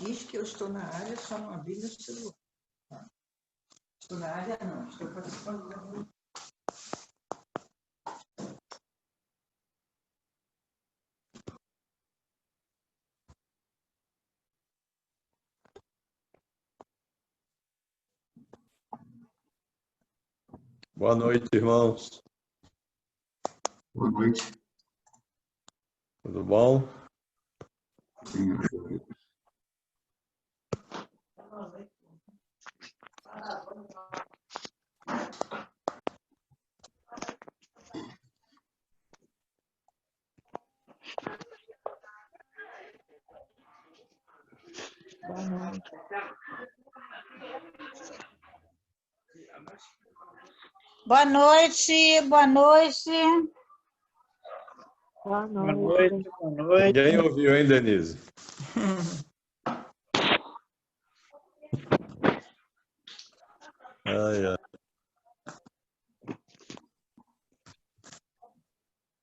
diz que eu estou na área, só não abri meu celular. Tá? Estou na área, não. Estou participando da minha. Boa noite, irmãos. Boa noite. Tudo bom? Sim. Boa noite, boa noite. Boa Boa noite. noite, boa noite. Ninguém ouviu, hein, Denise? Ai, ai.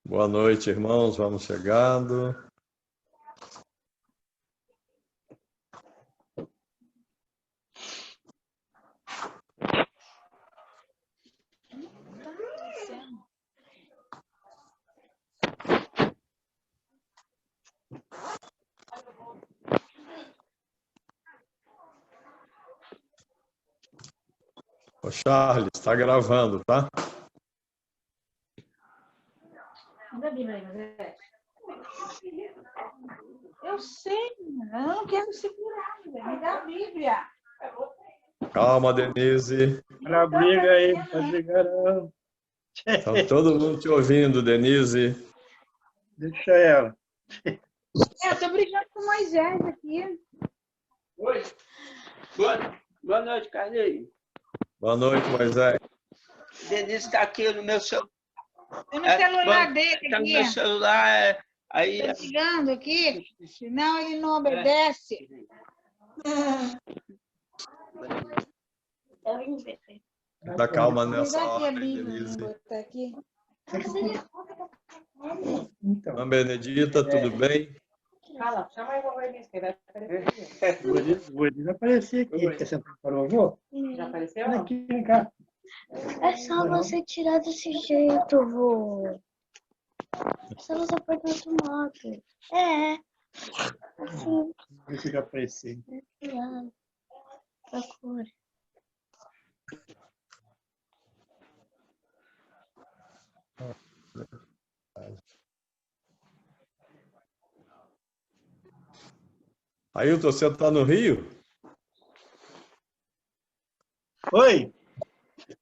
Boa noite, irmãos. Vamos chegando. Ô, Charles, está gravando, tá? Eu sei, eu não quero segurar, me dá a Bíblia. Calma, Denise. Olha a briga aí, não pode brigar não. Está todo mundo te ouvindo, Denise. Deixa ela. Eu tô brigando com o Moisés aqui. Oi. Boa noite, Carlinhos. Boa noite, Moisés. Denise está aqui no meu celular. Tô no celular dele Está no aqui. meu celular. Aí, Tô ligando aqui, senão ele não obedece. Dá calma Me nessa dá aqui a hora, Bíblia, Denise. vou botar aqui. Então, Irmã Benedita, tudo bem? Fala, chama aí o vovô Elis, que vai aparecer. vou aparecer aqui. Quer sentar para o vovô? Já apareceu? Vem aqui, vem cá. É só você tirar desse jeito, vô. Só você apertar o tomate. É. Assim, Deixa eu aparecer. desse lado. Procura. Ailton, você está no Rio? Oi.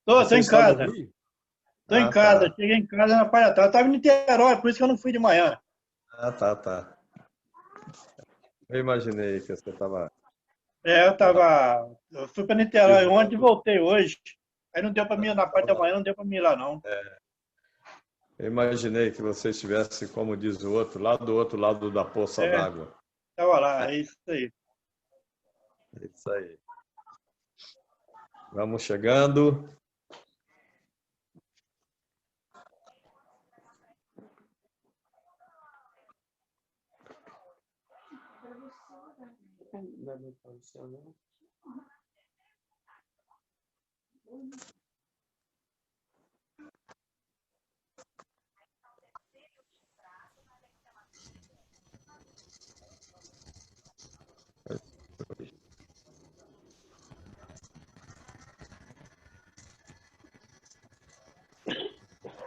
Tô Você em está no casa. Rio? Tô em Ah, casa. tá. Cheguei em casa na parte da tarde. Eu tava em Niterói, por isso que eu não fui de manhã. Ah, tá. Eu imaginei que você estava... Eu fui para Niterói ontem e voltei hoje. Aí não deu para mim, na parte da manhã não deu para mim ir lá, não. Eu imaginei que você estivesse, como diz o outro, lá do outro lado da poça d'água. Tava lá, é isso aí. É isso aí. Vamos chegando.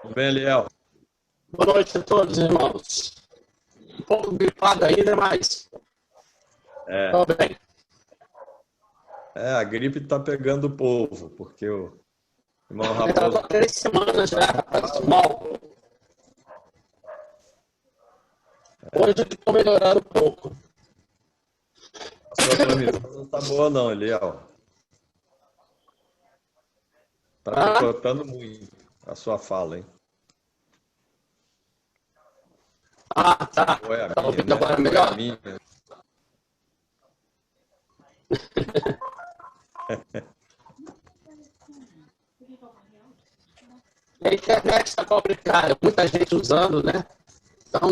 Tudo bem, Eliel? Boa noite a todos, irmãos. Um pouco gripado ainda, mas tô bem. A gripe está pegando o povo, porque o irmão Eu Raposo... tô 3 semanas já, rapaz, tô mal. Hoje eu tô melhorando um pouco. A sua transmissão não está boa não, Eliel. Está picotando muito a sua fala, hein? Ah, tá. Ou é a Tá minha, ouvindo né? agora Ou é melhor? a minha. A internet está complicada, muita gente usando, né? Então,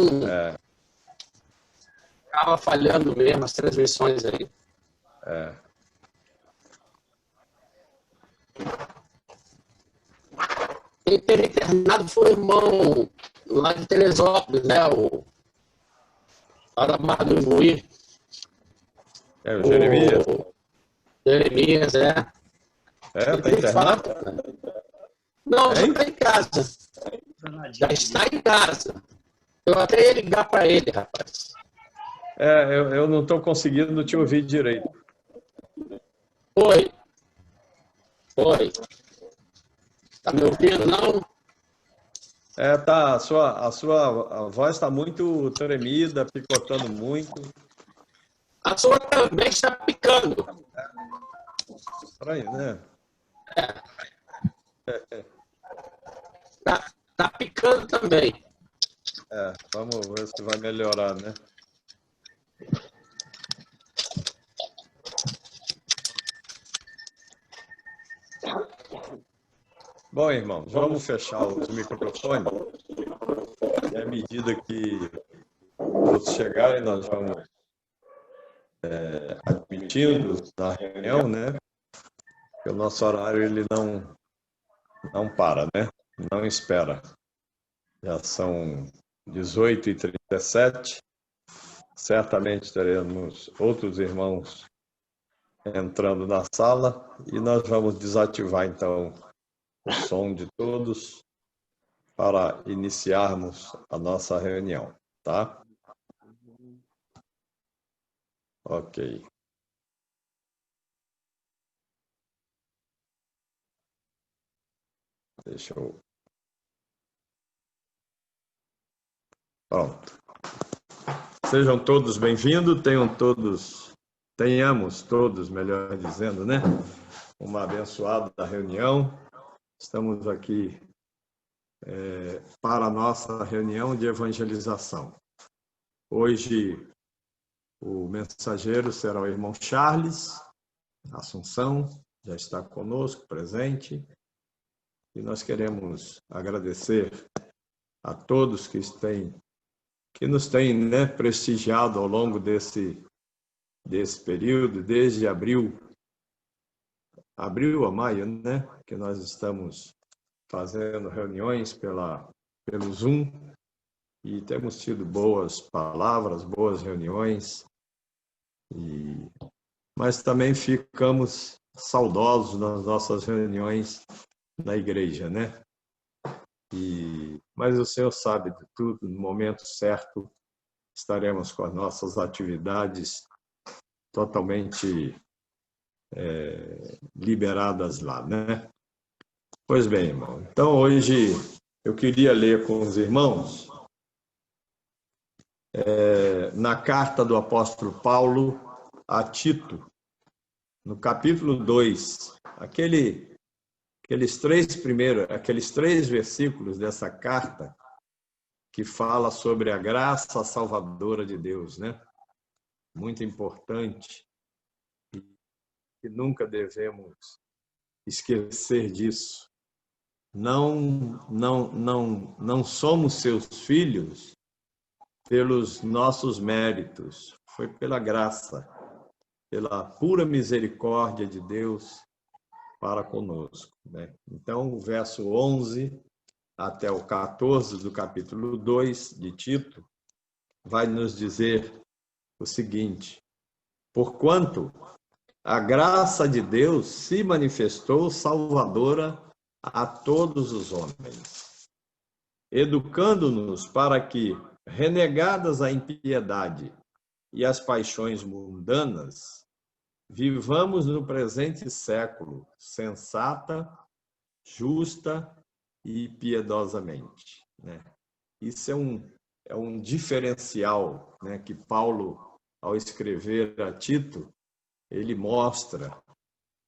acaba falhando mesmo as transmissões aí. É. Quem teria internado foi o irmão lá de Teresópolis, né? Lá da Barra do Imbuí. É o Jeremias? O Jeremias, é. É, Ele tá tem internado? fato, né? Não, já Hein? está em casa. Já está em casa. Eu até ia ligar para ele, rapaz. É, eu não estou conseguindo te ouvir direito. Foi. Tá me ouvindo, não? É, tá, a sua voz está muito tremida, picotando muito. A sua também está picando. Estranho, né? Tá picando também. É, vamos ver se vai melhorar, né? Bom, irmãos, vamos fechar os microfones. E à medida que todos chegarem, nós vamos admitindo na reunião, né? Que o nosso horário ele não para, né? Não espera. Já são 18h37. Certamente teremos outros irmãos entrando na sala e nós vamos desativar, então, o som de todos para iniciarmos a nossa reunião, tá? Ok. Deixa eu... Pronto. Sejam todos bem-vindos, tenhamos todos, melhor dizendo, né? Uma abençoada reunião. Estamos aqui para a nossa reunião de evangelização. Hoje, o mensageiro será o irmão Charles Assunção, já está conosco, presente. E nós queremos agradecer a todos que nos têm, né, prestigiado ao longo desse período, desde abril a maio, né, que nós estamos fazendo reuniões pelo Zoom e temos tido boas palavras, boas reuniões, mas também ficamos saudosos nas nossas reuniões na igreja, né? Mas o Senhor sabe de tudo, no momento certo estaremos com as nossas atividades totalmente liberadas lá, né? Pois bem, irmão. Então, hoje eu queria ler com os irmãos na carta do apóstolo Paulo a Tito, no capítulo 2, aqueles três versículos dessa carta que fala sobre a graça salvadora de Deus, né? Muito importante e nunca devemos esquecer disso. Não somos seus filhos pelos nossos méritos, foi pela graça, pela pura misericórdia de Deus para conosco, né? Então, o verso 11 até o 14 do capítulo 2 de Tito vai nos dizer o seguinte: porquanto a graça de Deus se manifestou salvadora a todos os homens, educando-nos para que, renegadas a impiedade e as paixões mundanas, vivamos no presente século sensata, justa e piedosamente, né? Isso é um diferencial, né, que Paulo, ao escrever a Tito, ele mostra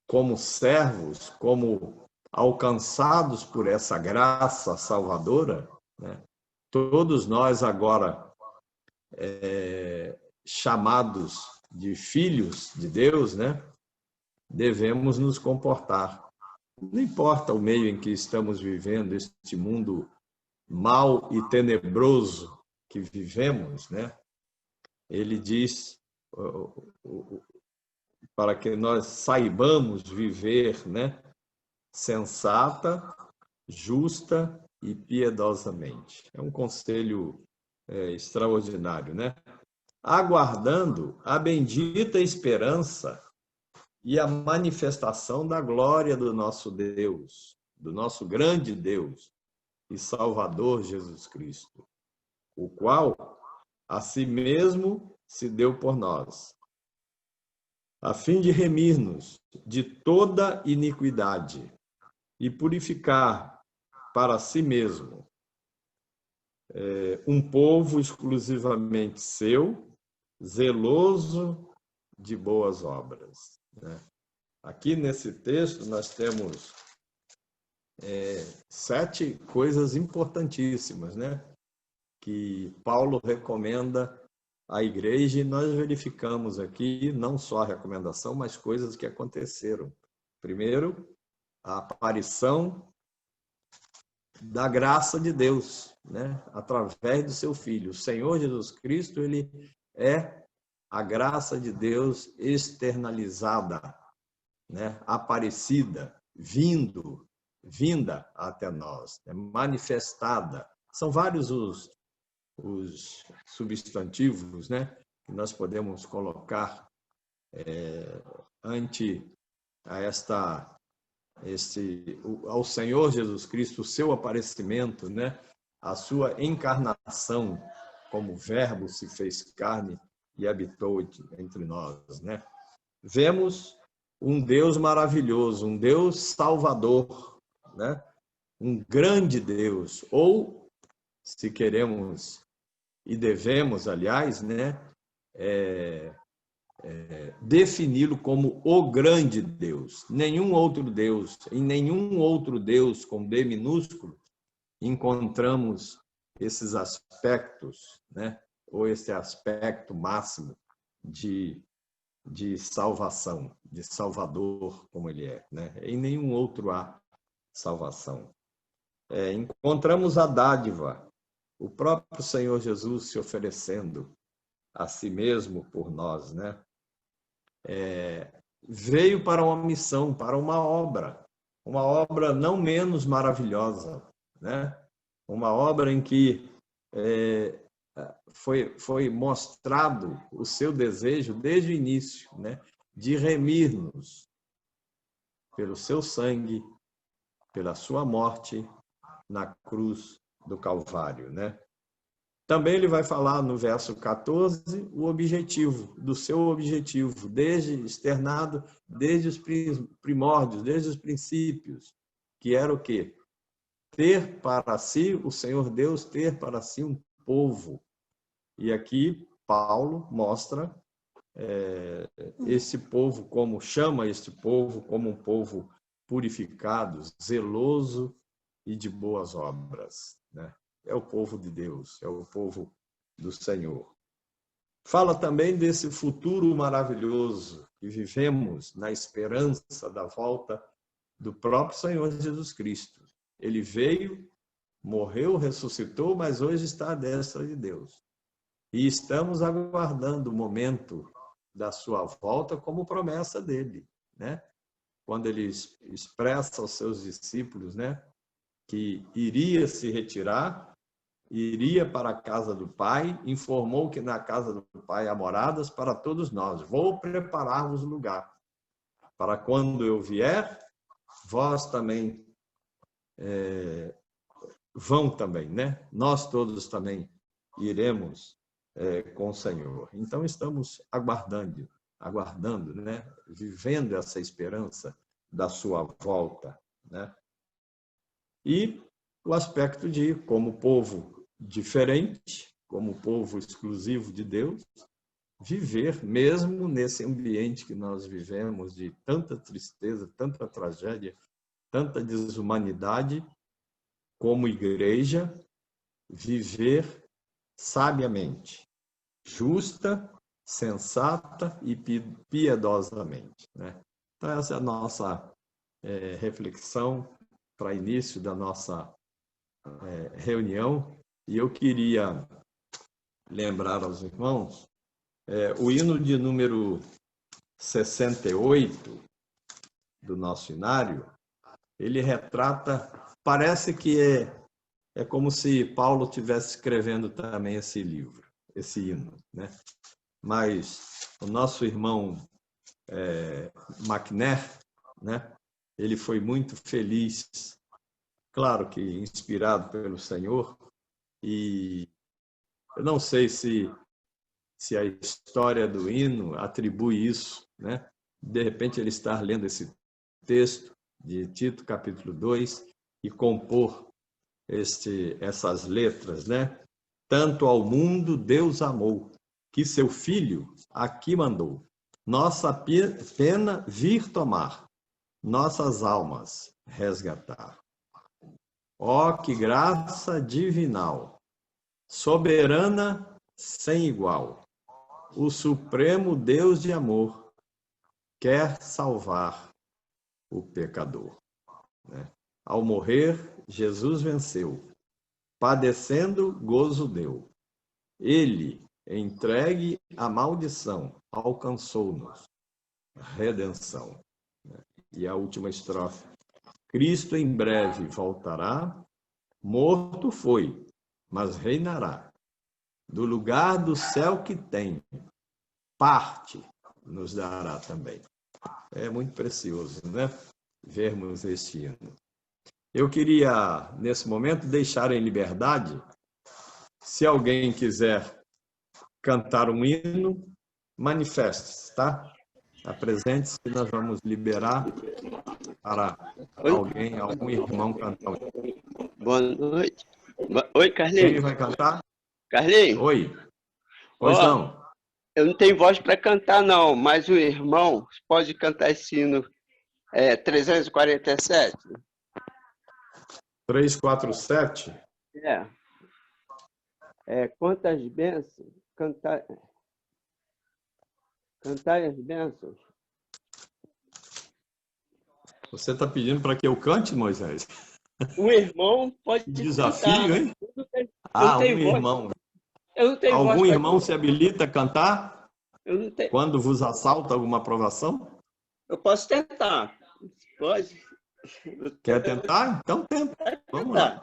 como servos, como alcançados por essa graça salvadora, né? Todos nós agora chamados de filhos de Deus, né, devemos nos comportar. Não importa o meio em que estamos vivendo, este mundo mau e tenebroso que vivemos, né? Ele diz, para que nós saibamos viver, né, sensata, justa e piedosamente. É um conselho extraordinário, né? Aguardando a bendita esperança e a manifestação da glória do nosso Deus, do nosso grande Deus e Salvador Jesus Cristo, o qual a si mesmo se deu por nós, a fim de remir-nos de toda iniquidade e purificar para si mesmo um povo exclusivamente seu, zeloso de boas obras. Aqui nesse texto nós temos 7 coisas importantíssimas, né, que Paulo recomenda à igreja, e nós verificamos aqui não só a recomendação, mas coisas que aconteceram. Primeiro, a aparição da graça de Deus, né, através do seu Filho. O Senhor Jesus Cristo, ele é a graça de Deus externalizada, né, aparecida, vinda até nós, manifestada. São vários os substantivos, né, que nós podemos colocar ante a ao Senhor Jesus Cristo, o seu aparecimento, né, a sua encarnação como verbo se fez carne e habitou entre nós, né? Vemos um Deus maravilhoso, um Deus salvador, né? Um grande Deus, ou, se queremos e devemos, aliás, né, defini-lo como o grande Deus. Nenhum outro Deus, em nenhum outro Deus com D minúsculo, encontramos esses aspectos, né, ou esse aspecto máximo de salvação, de Salvador, como ele é, né? Em nenhum outro há salvação. Encontramos a dádiva, o próprio Senhor Jesus se oferecendo a si mesmo por nós, né? Veio para uma missão, para uma obra não menos maravilhosa, né? Uma obra em que foi mostrado o seu desejo desde o início, né, de remir-nos pelo seu sangue, pela sua morte na cruz do Calvário, né? Também ele vai falar no verso 14 o objetivo, do seu objetivo, externado desde os primórdios, desde os princípios, que era o quê? Ter para si, o Senhor Deus ter para si um povo. E aqui Paulo mostra esse povo, chama este povo como um povo purificado, zeloso e de boas obras, né? É o povo de Deus, é o povo do Senhor. Fala também desse futuro maravilhoso que vivemos na esperança da volta do próprio Senhor Jesus Cristo. Ele veio, morreu, ressuscitou, mas hoje está à destra de Deus. E estamos aguardando o momento da sua volta como promessa dele, né? Quando ele expressa aos seus discípulos, né, que iria se retirar, iria para a casa do Pai, informou que na casa do Pai há moradas para todos nós. Vou preparar-vos lugar, para quando eu vier, vós também vão também, né? Nós todos também iremos com o Senhor. Então estamos aguardando, né? Vivendo essa esperança da sua volta, né? E o aspecto de, como povo diferente, como povo exclusivo de Deus, viver mesmo nesse ambiente que nós vivemos de tanta tristeza, tanta tragédia, tanta desumanidade, como igreja, viver sabiamente, justa, sensata e piedosamente, né? Então, essa é a nossa reflexão para início da nossa reunião. E eu queria lembrar aos irmãos o hino de número 68 do nosso inário, ele retrata, parece que é como se Paulo estivesse escrevendo também esse livro, esse hino, né? Mas o nosso irmão McNair, né? Ele foi muito feliz, claro que inspirado pelo Senhor, e eu não sei se a história do hino atribui isso, né? De repente ele está lendo esse texto de Tito, capítulo 2, e compor essas letras, né? Tanto ao mundo Deus amou, que seu Filho aqui mandou. Nossa pena vir tomar, nossas almas resgatar. Ó, que graça divinal, soberana sem igual. O supremo Deus de amor quer salvar o pecador, né? Ao morrer, Jesus venceu, padecendo, gozo deu. Ele, entregue à maldição, alcançou-nos redenção. E a última estrofe. Cristo em breve voltará, morto foi, mas reinará. Do lugar do céu que tem, parte nos dará também. É muito precioso, né? Vermos este hino. Eu queria, nesse momento, deixar em liberdade, se alguém quiser cantar um hino, manifeste-se, tá? Apresente-se que nós vamos liberar para alguém, algum irmão cantar. Boa noite. Oi, Carlinhos. Quem vai cantar? Carlinhos. Oi. Pois Ó, não. Eu não tenho voz para cantar, não, mas o irmão pode cantar esse hino 347. 347. Quantas bênçãos, cantai as bênçãos. Você está pedindo para que eu cante, Moisés? O irmão pode Desafio, cantar. hein? Eu Um irmão. Eu não tenho Algum voz pra irmão se habilita a cantar Eu não tenho. quando vos assalta alguma provação? Eu posso tentar. Pode? Quer tentar? Então tenta. Vamos lá.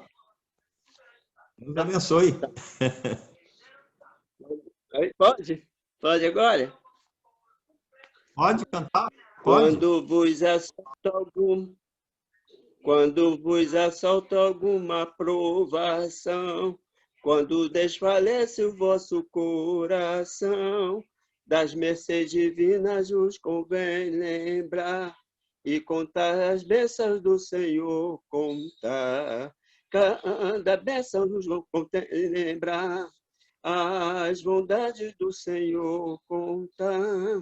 Deus abençoe. Pode? Pode agora? Pode cantar? Pode. Quando vos assalta alguma provação, quando desfalece o vosso coração, das mercês divinas vos convém lembrar e contar as bênçãos do Senhor, contar. Cada bênção nos convém lembrar, as bondades do Senhor contar.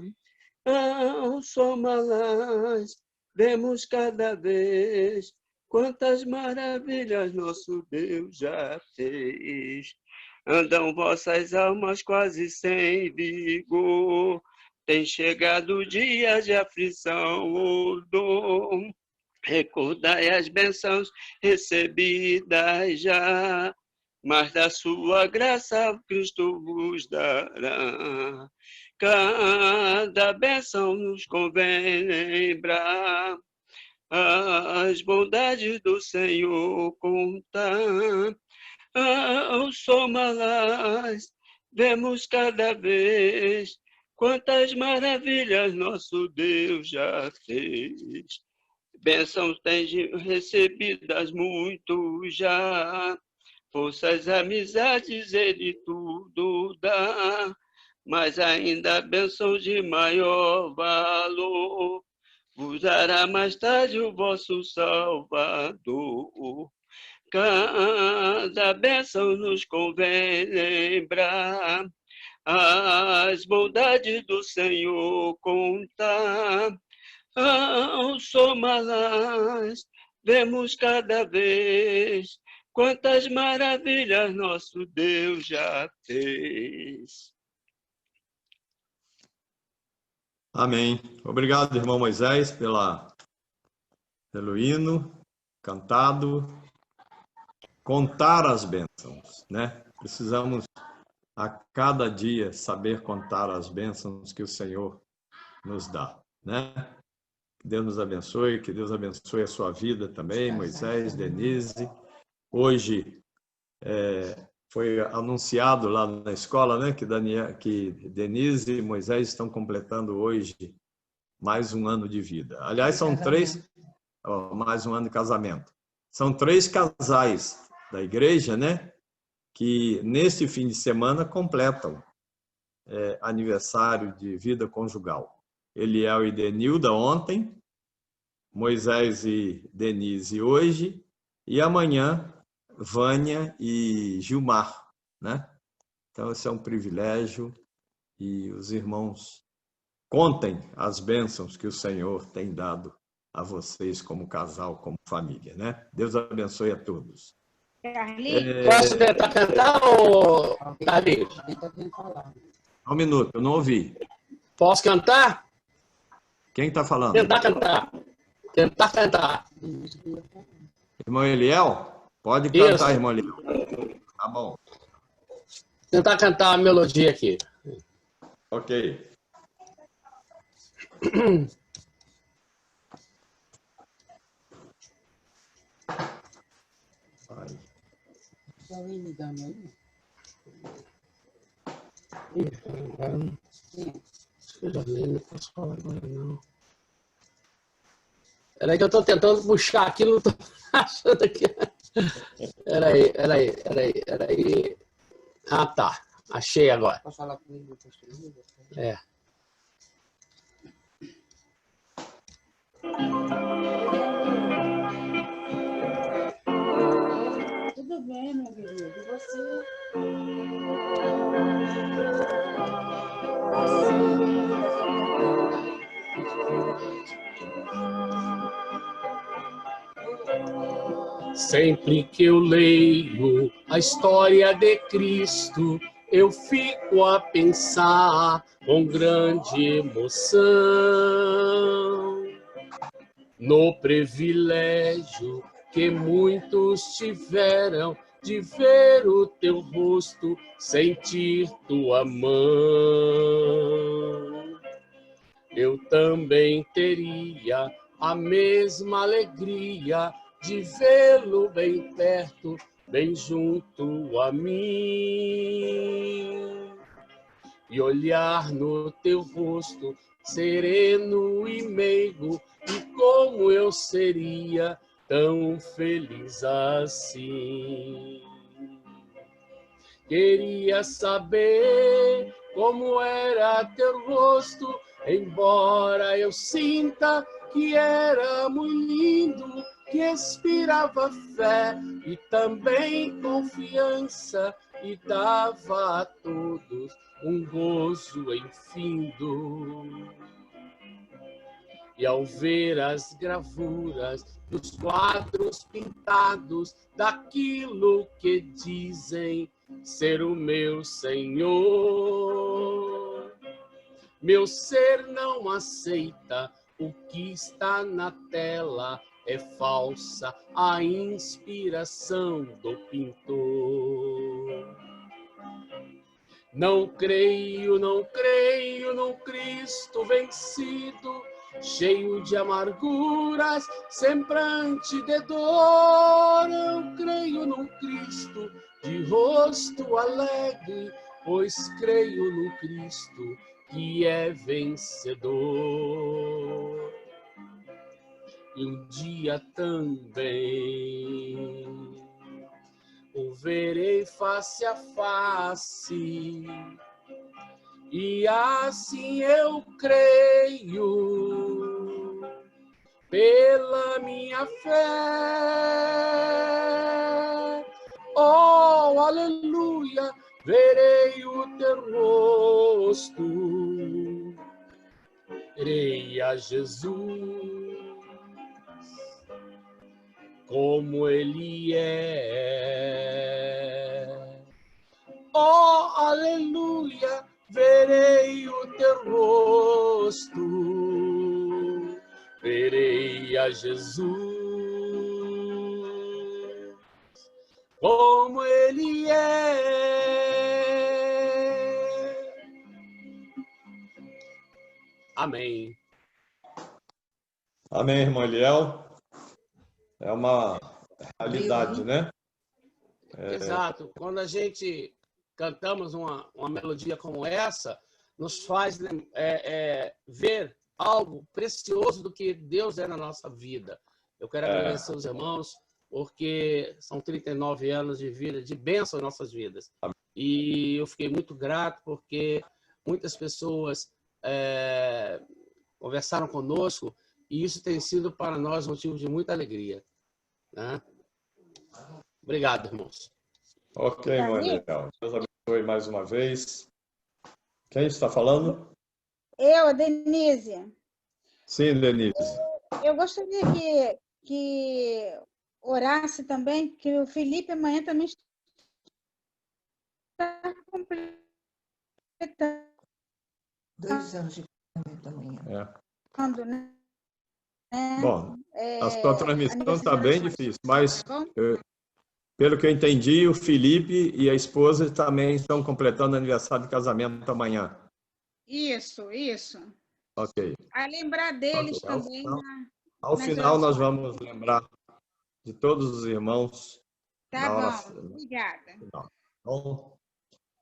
Ao somá-las, vemos cada vez quantas maravilhas nosso Deus já fez. Andam vossas almas quase sem vigor, tem chegado dias de aflição ou dor. Recordai as bênçãos recebidas já, mas da sua graça Cristo vos dará. Cada bênção nos convém lembrar, as bondades do Senhor contar. Ao somá-las, vemos cada vez quantas maravilhas nosso Deus já fez. Bênçãos tens recebidas muito já, forças, amizades, Ele tudo dá, mas ainda bênçãos de maior valor vos dará mais tarde o vosso Salvador. Cada bênção nos convém lembrar, as bondades do Senhor contar. Ao somá-las, vemos cada vez quantas maravilhas nosso Deus já fez. Amém. Obrigado, irmão Moisés, pelo hino cantado. Contar as bênçãos, né? Precisamos a cada dia saber contar as bênçãos que o Senhor nos dá, né? Que Deus nos abençoe, que Deus abençoe a sua vida também, Moisés, Denise. Hoje foi anunciado lá na escola, né, que Denise e Moisés estão completando hoje mais um ano de vida. Aliás, são mais um ano de casamento. São 3 casais da igreja, né, que neste fim de semana completam aniversário de vida conjugal. Eliel e Denilda ontem, Moisés e Denise hoje, e amanhã Vânia e Gilmar, né? Então, esse é um privilégio e os irmãos contem as bênçãos que o Senhor tem dado a vocês como casal, como família, né? Deus abençoe a todos. Posso tentar cantar, ô Davi? Um minuto, eu não ouvi. Posso cantar? Quem está falando? Tentar cantar. Tentar cantar. Irmão Eliel? Pode cantar, Isso. irmão Eliel. Tá bom. Tentar cantar a melodia aqui. Ok. Não posso falar agora, não. Peraí que eu estou tentando puxar aqui, não estou achando aqui. Peraí. Ah, tá. Achei agora. Posso falar comigo? É. Tudo bem, meu querido. E você? Sempre que eu leio a história de Cristo, eu fico a pensar com grande emoção no privilégio que muitos tiveram de ver o teu rosto, sentir tua mão. Eu também teria a mesma alegria de vê-lo bem perto, bem junto a mim, e olhar no teu rosto sereno e meigo, e como eu seria tão feliz assim. Queria saber como era teu rosto, embora eu sinta que era muito lindo, que inspirava fé e também confiança e dava a todos um gozo infindo. E ao ver as gravuras dos quadros pintados daquilo que dizem ser o meu Senhor, meu ser não aceita o que está na tela, é falsa a inspiração do pintor. Não creio num Cristo vencido, cheio de amarguras, semblante de dor. Não creio num Cristo de rosto alegre, pois creio no Cristo que é vencedor. E um dia também o verei face a face, e assim eu creio pela minha fé. Oh, aleluia, verei o teu rosto, verei a Jesus como ele é. Oh, aleluia, verei o teu rosto, verei a Jesus como ele é. Amém. Amém, irmão Eliel. É uma realidade, né? Exato. Quando a gente cantamos uma melodia como essa, nos faz ver algo precioso do que Deus é na nossa vida. Eu quero agradecer aos irmãos, porque são 39 anos de vida, de bênção em nossas vidas. E eu fiquei muito grato, porque muitas pessoas conversaram conosco, e isso tem sido para nós motivo de muita alegria, né? Obrigado, irmãos. Ok, irmão Eliel. Deus abençoe mais uma vez. Quem está falando? Eu, Denise. Sim, Denise. Eu gostaria que orasse também, que o Felipe amanhã também está completando, 2 anos de casamento amanhã. né? Bom, a sua transmissão está bem difícil, mas pelo que eu entendi, o Felipe e a esposa também estão completando aniversário de casamento amanhã. Isso. Ok. A lembrar deles também. Ao final, nós vamos lembrar de todos os irmãos. Tá bom, obrigada. Bom,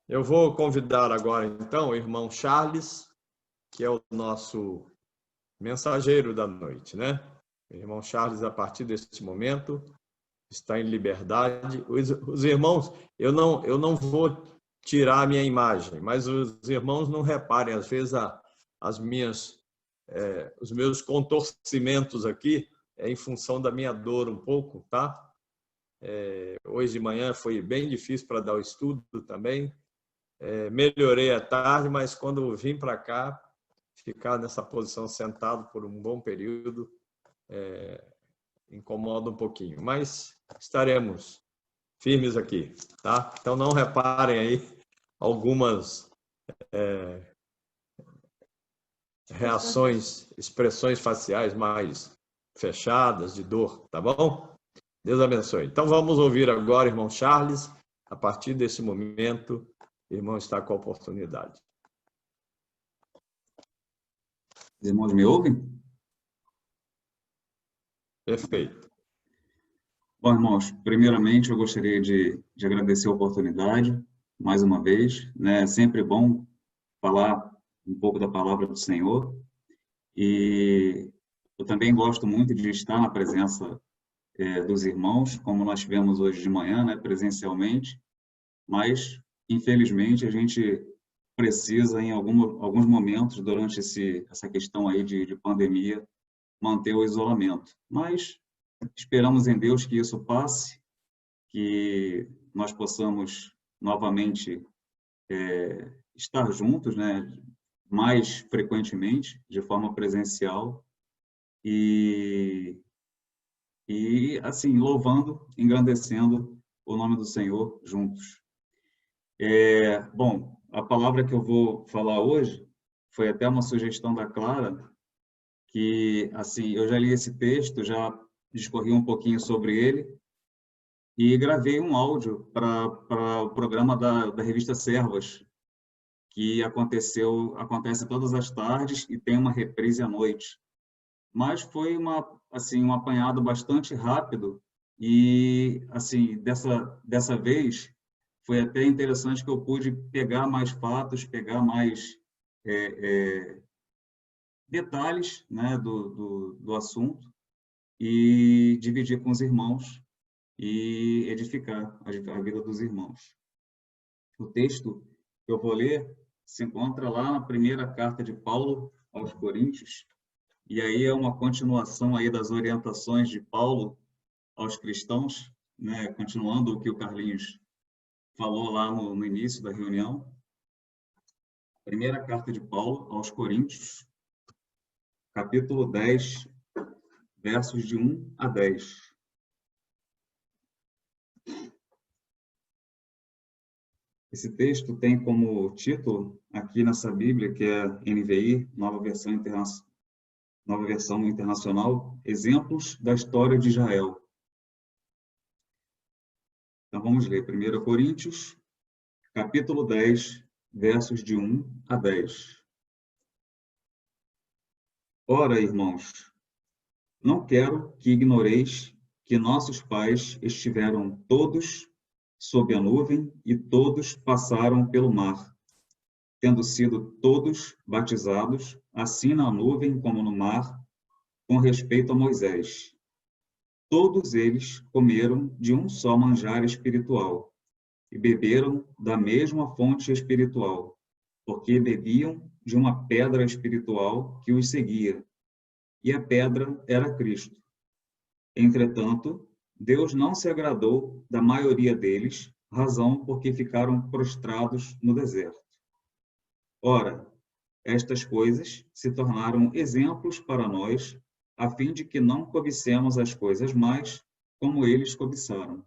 eu vou convidar agora, então, o irmão Charles, que é o nosso mensageiro da noite, né? O irmão Charles, a partir deste momento, está em liberdade. Os irmãos, eu não vou tirar a minha imagem, mas os irmãos não reparem, às vezes, os meus contorcimentos aqui é em função da minha dor um pouco, tá? Hoje de manhã foi bem difícil para dar o estudo também. Melhorei à tarde, mas quando vim para cá, ficar nessa posição sentado por um bom período incomoda um pouquinho, mas estaremos firmes aqui, tá? Então não reparem aí algumas reações, expressões faciais mais fechadas de dor, tá bom? Deus abençoe. Então vamos ouvir agora, irmão Charles. A partir desse momento, o irmão está com a oportunidade. Os irmãos me ouvem? Perfeito. Bom, irmãos, primeiramente eu gostaria de agradecer a oportunidade, mais uma vez, né? É sempre bom falar um pouco da palavra do Senhor, e eu também gosto muito de estar na presença dos irmãos, como nós tivemos hoje de manhã, né, presencialmente, mas, infelizmente, a gente precisa, em alguns momentos, durante essa questão aí de pandemia, manter o isolamento. Mas esperamos em Deus que isso passe, que nós possamos novamente estar juntos, né, mais frequentemente, de forma presencial, e assim, louvando, engrandecendo o nome do Senhor juntos. Bom, a palavra que eu vou falar hoje foi até uma sugestão da Clara, que, assim, eu já li esse texto, já discorri um pouquinho sobre ele, e gravei um áudio para o programa da revista Servas, que acontece todas as tardes e tem uma reprise à noite. Mas foi um apanhado bastante rápido e, assim, dessa vez, foi até interessante que eu pude pegar mais fatos, pegar mais detalhes, né, do assunto e dividir com os irmãos e edificar a vida dos irmãos. O texto que eu vou ler se encontra lá na primeira carta de Paulo aos Coríntios, e aí é uma continuação aí das orientações de Paulo aos cristãos, né, continuando o que o Carlinhos falou lá no início da reunião. Primeira carta de Paulo aos Coríntios, capítulo 10, versos de 1 a 10. Esse texto tem como título, aqui nessa Bíblia, que é NVI, Nova Versão Internacional, Exemplos da História de Israel. Então vamos ler 1 Coríntios, capítulo 10, versos de 1 a 10. Ora, irmãos, não quero que ignoreis que nossos pais estiveram todos sob a nuvem e todos passaram pelo mar, tendo sido todos batizados, assim na nuvem como no mar, com respeito a Moisés. Todos eles comeram de um só manjar espiritual e beberam da mesma fonte espiritual, porque bebiam de uma pedra espiritual que os seguia, e a pedra era Cristo. Entretanto, Deus não se agradou da maioria deles, razão porque ficaram prostrados no deserto. Ora, estas coisas se tornaram exemplos para nós, a fim de que não cobicemos as coisas mais como eles cobiçaram.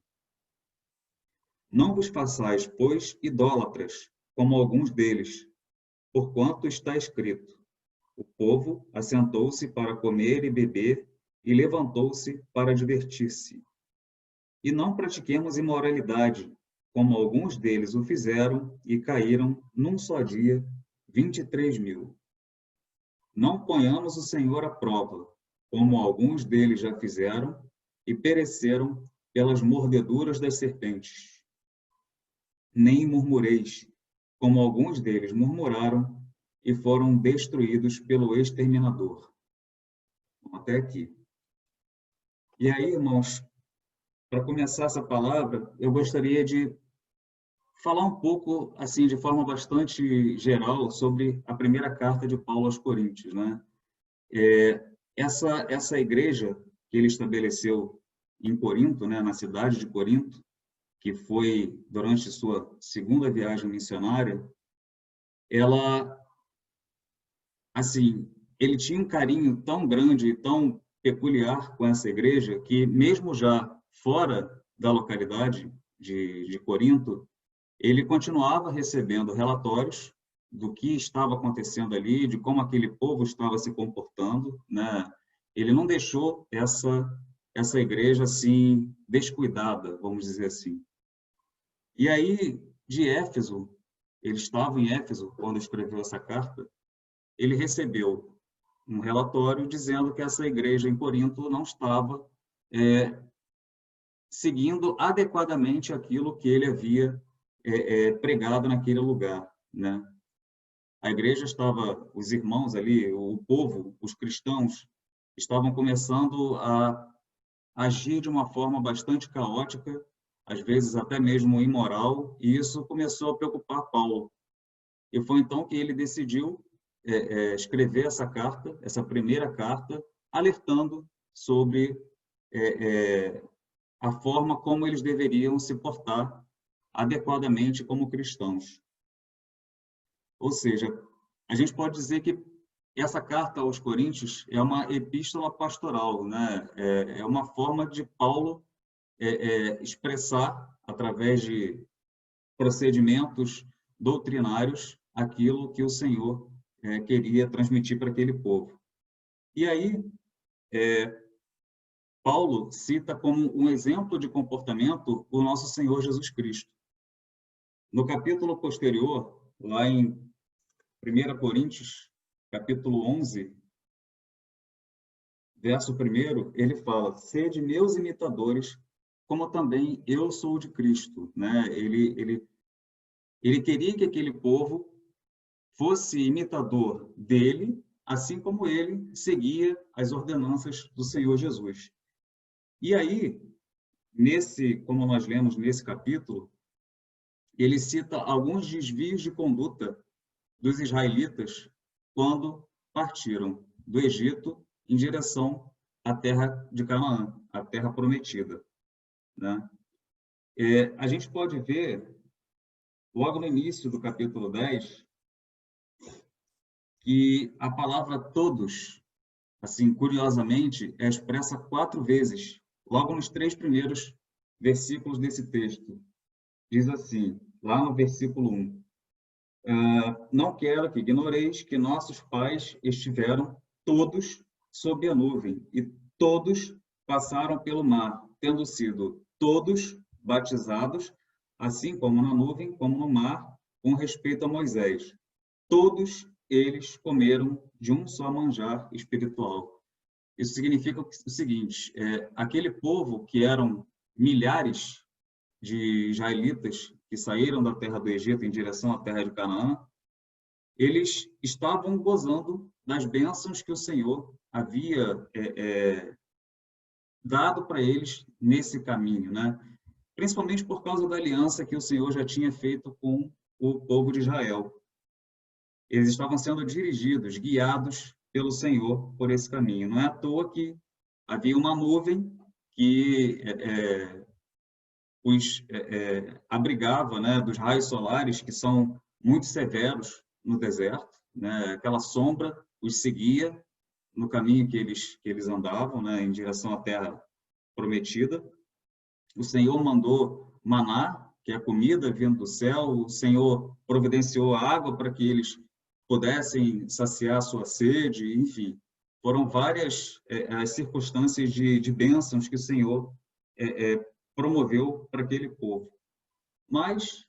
Não vos façais, pois, idólatras, como alguns deles, porquanto está escrito: o povo assentou-se para comer e beber e levantou-se para divertir-se. E não pratiquemos imoralidade, como alguns deles o fizeram e caíram num só dia 23.000. Não ponhamos o Senhor à prova, como alguns deles já fizeram e pereceram pelas mordeduras das serpentes. Nem murmureis, como alguns deles murmuraram e foram destruídos pelo exterminador. Até aqui. E aí, irmãos, para começar essa palavra, eu gostaria de falar um pouco, assim, de forma bastante geral, sobre a primeira carta de Paulo aos Coríntios, né? Essa igreja que ele estabeleceu em Corinto, né, na cidade de Corinto, que foi durante sua segunda viagem missionária, ela, assim, ele tinha um carinho tão grande e tão peculiar com essa igreja que, mesmo já fora da localidade de Corinto, ele continuava recebendo relatórios do que estava acontecendo ali, de como aquele povo estava se comportando, né? Ele não deixou essa igreja assim descuidada, vamos dizer assim. E aí, de Éfeso, ele estava em Éfeso quando escreveu essa carta, ele recebeu um relatório dizendo que essa igreja em Corinto não estava seguindo adequadamente aquilo que ele havia pregado naquele lugar, né? A igreja estava, os irmãos ali, o povo, os cristãos, estavam começando a agir de uma forma bastante caótica, às vezes até mesmo imoral, e isso começou a preocupar Paulo. E foi então que ele decidiu escrever essa carta, essa primeira carta, alertando sobre a forma como eles deveriam se portar adequadamente como cristãos. Ou seja, a gente pode dizer que essa carta aos Coríntios é uma epístola pastoral, né? É uma forma de Paulo expressar, através de procedimentos doutrinários, aquilo que o Senhor queria transmitir para aquele povo. E aí, Paulo cita como um exemplo de comportamento o nosso Senhor Jesus Cristo. No capítulo posterior, lá em 1 Coríntios, capítulo 11, verso 1, ele fala: sede meus imitadores, como também eu sou de Cristo, né? Ele queria que aquele povo fosse imitador dele, assim como ele seguia as ordenanças do Senhor Jesus. E aí, como nós lemos nesse capítulo, ele cita alguns desvios de conduta dos israelitas quando partiram do Egito em direção à terra de Canaã, a terra prometida, né? A gente pode ver, logo no início do capítulo 10, que a palavra todos, assim, curiosamente, é expressa 4 vezes, logo nos 3 primeiros versículos desse texto. Diz assim, lá no versículo 1, não quero que ignoreis que nossos pais estiveram todos sob a nuvem e todos passaram pelo mar, tendo sido todos batizados, assim como na nuvem, como no mar, com respeito a Moisés. Todos eles comeram de um só manjar espiritual. Isso significa o seguinte, aquele povo que eram milhares de israelitas que saíram da terra do Egito em direção à terra de Canaã, eles estavam gozando das bênçãos que o Senhor havia dado para eles nesse caminho, né? Principalmente por causa da aliança que o Senhor já tinha feito com o povo de Israel. Eles estavam sendo dirigidos, guiados pelo Senhor por esse caminho. Não é à toa que havia uma nuvem que os abrigava, né, dos raios solares, que são muito severos no deserto, né? Aquela sombra os seguia no caminho que eles andavam, né, em direção à terra prometida. O Senhor mandou maná, que é a comida vindo do céu. O Senhor providenciou água para que eles pudessem saciar sua sede, enfim. Foram várias as circunstâncias de bênçãos que o Senhor promoveu para aquele povo. Mas,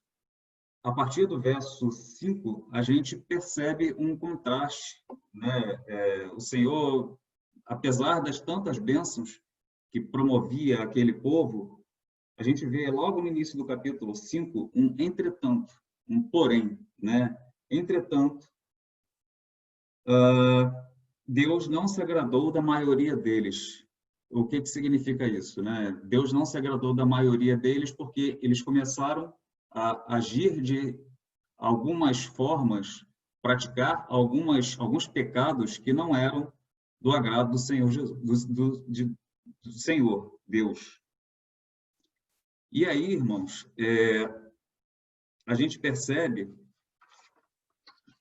a partir do verso 5, a gente percebe um contraste, né? O Senhor, apesar das tantas bênçãos que promovia aquele povo, a gente vê logo no início do capítulo 5 um entretanto, um porém, né? Entretanto, Deus não se agradou da maioria deles. O que significa isso, né? Deus não se agradou da maioria deles porque eles começaram a agir de algumas formas, praticar alguns pecados que não eram do agrado do Senhor Jesus, do Senhor Deus. E aí, irmãos, a gente percebe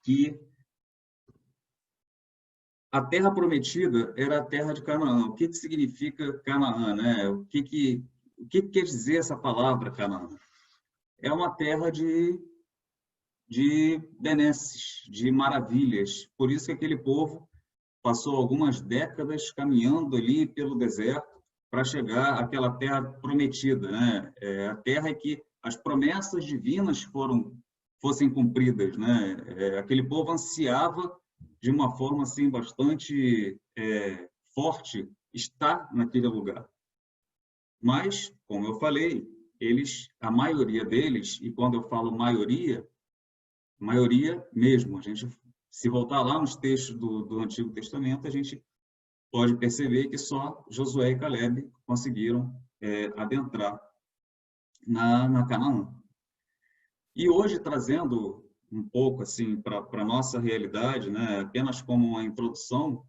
que a terra prometida era a terra de Canaã. O que significa Canaã, né? O que quer dizer essa palavra Canaã? É uma terra de benesses, de maravilhas. Por isso que aquele povo passou algumas décadas caminhando ali pelo deserto para chegar àquela terra prometida, né? A terra em que as promessas divinas fossem cumpridas, né? Aquele povo ansiava de uma forma assim bastante forte estar naquele lugar. Mas, como eu falei, a maioria deles, e quando eu falo maioria mesmo, a gente, se voltar lá nos textos do Antigo Testamento, a gente pode perceber que só Josué e Caleb conseguiram adentrar na Canaã. E hoje, trazendo um pouco assim para a nossa realidade, né, apenas como uma introdução,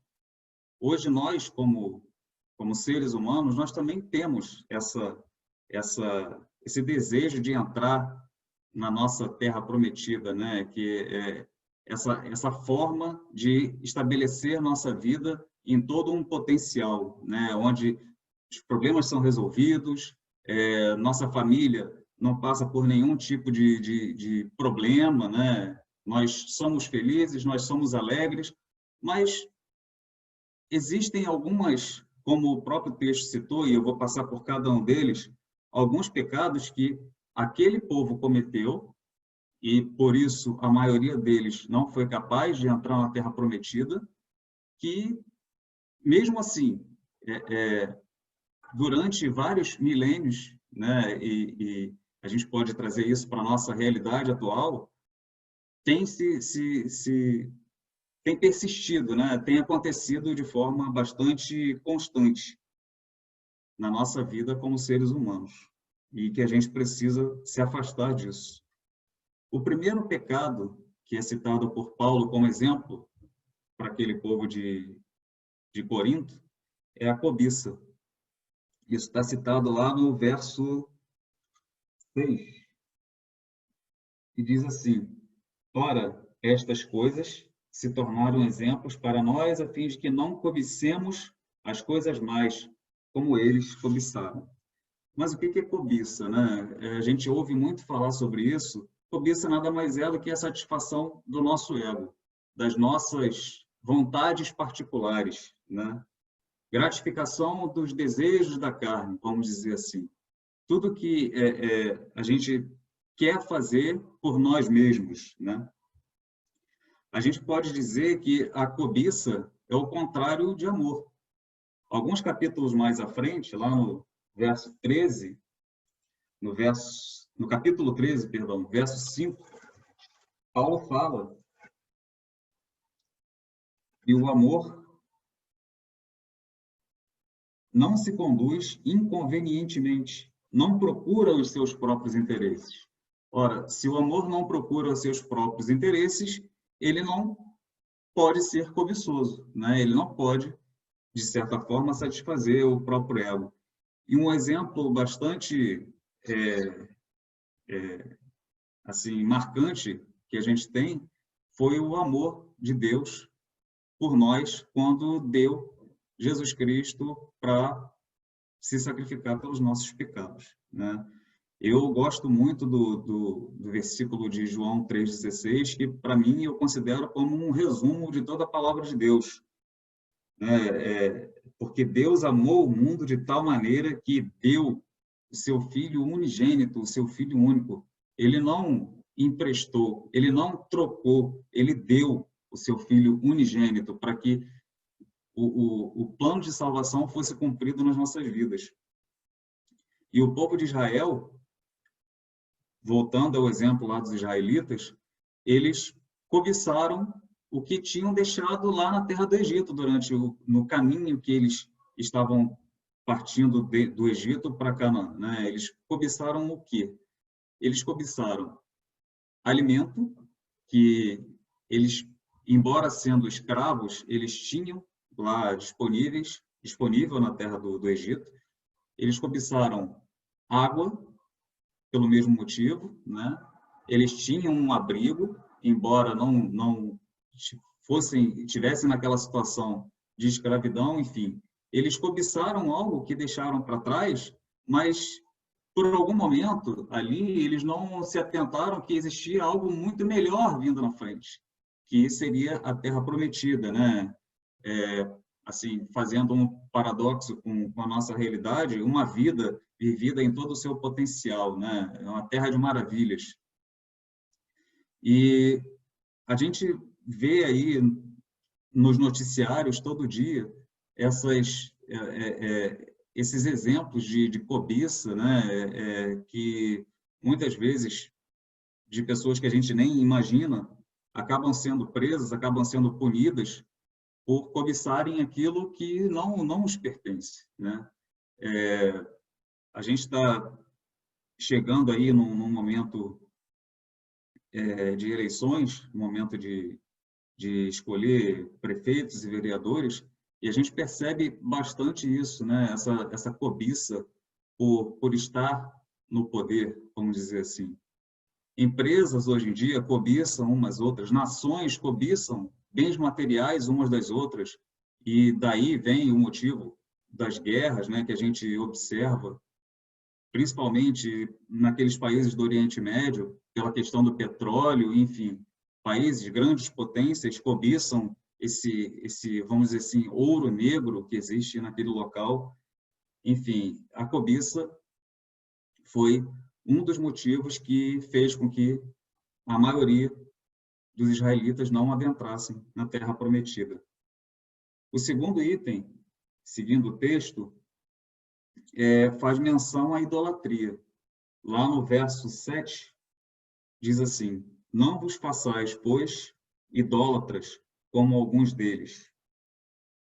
hoje nós, como seres humanos, nós também temos esse desejo de entrar na nossa terra prometida, né, que é essa forma de estabelecer nossa vida em todo um potencial, né, onde os problemas são resolvidos, nossa família não passa por nenhum tipo de problema, né? Nós somos felizes, nós somos alegres, mas existem algumas, como o próprio texto citou, e eu vou passar por cada um deles, alguns pecados que aquele povo cometeu, e por isso a maioria deles não foi capaz de entrar na Terra Prometida, que, mesmo assim, durante vários milênios, né, e a gente pode trazer isso para a nossa realidade atual, tem persistido, né? Tem acontecido de forma bastante constante na nossa vida como seres humanos, e que a gente precisa se afastar disso. O primeiro pecado que é citado por Paulo como exemplo para aquele povo de Corinto é a cobiça. Isso está citado lá no verso 6, que diz assim: ora, estas coisas se tornaram exemplos para nós, a fim de que não cobicemos as coisas mais, como eles cobiçaram. Mas o que é cobiça, né? A gente ouve muito falar sobre isso. Cobiça nada mais é do que a satisfação do nosso ego, das nossas vontades particulares, né? Gratificação dos desejos da carne, vamos dizer assim. Tudo que a gente quer fazer por nós mesmos, né? a gente pode dizer que a cobiça é o contrário de amor. Alguns capítulos mais à frente, lá no verso 13, no capítulo 13, perdão, verso 5, Paulo fala que o amor não se conduz inconvenientemente, não procura os seus próprios interesses. Ora, se o amor não procura os seus próprios interesses, ele não pode ser cobiçoso, né? Ele não pode, de certa forma, satisfazer o próprio ego. E um exemplo bastante assim, marcante que a gente tem foi o amor de Deus por nós quando deu Jesus Cristo para se sacrificar pelos nossos pecados, né? Eu gosto muito do versículo de João 3,16, que para mim eu considero como um resumo de toda a palavra de Deus, né? Porque Deus amou o mundo de tal maneira que deu o seu Filho unigênito, o seu Filho único. Ele não emprestou, ele não trocou, ele deu o seu Filho unigênito para que o plano de salvação fosse cumprido nas nossas vidas. E o povo de Israel, voltando ao exemplo lá dos israelitas, eles cobiçaram o que tinham deixado lá na terra do Egito, no caminho que eles estavam partindo do Egito para Canaã, né? Eles cobiçaram o quê? Eles cobiçaram alimento, que eles, embora sendo escravos, eles tinham lá disponível na terra do Egito. Eles cobiçaram água, pelo mesmo motivo, né? Eles tinham um abrigo, embora não tivessem naquela situação de escravidão, enfim. Eles cobiçaram algo que deixaram para trás, mas por algum momento ali eles não se atentaram que existia algo muito melhor vindo na frente, que seria a Terra Prometida, né? Assim, fazendo um paradoxo com a nossa realidade, uma vida vivida em todo o seu potencial, né? É uma terra de maravilhas. E a gente vê aí nos noticiários todo dia esses exemplos de cobiça, né? Que muitas vezes de pessoas que a gente nem imagina acabam sendo presas, acabam sendo punidas por cobiçarem aquilo que não os pertence, né? A gente está chegando aí num momento de eleições, momento de escolher prefeitos e vereadores, e a gente percebe bastante isso, né? Essa cobiça por estar no poder, vamos dizer assim. Empresas, hoje em dia, cobiçam umas outras, nações cobiçam bens materiais umas das outras, e daí vem o motivo das guerras, né, que a gente observa, principalmente naqueles países do Oriente Médio, pela questão do petróleo, enfim, países, grandes potências, cobiçam esse, vamos dizer assim, ouro negro que existe naquele local. Enfim, a cobiça foi um dos motivos que fez com que a maioria dos israelitas não adentrassem na Terra Prometida. O segundo item, seguindo o texto, faz menção à idolatria. Lá no verso 7, diz assim: não vos façais, pois, idólatras, como alguns deles.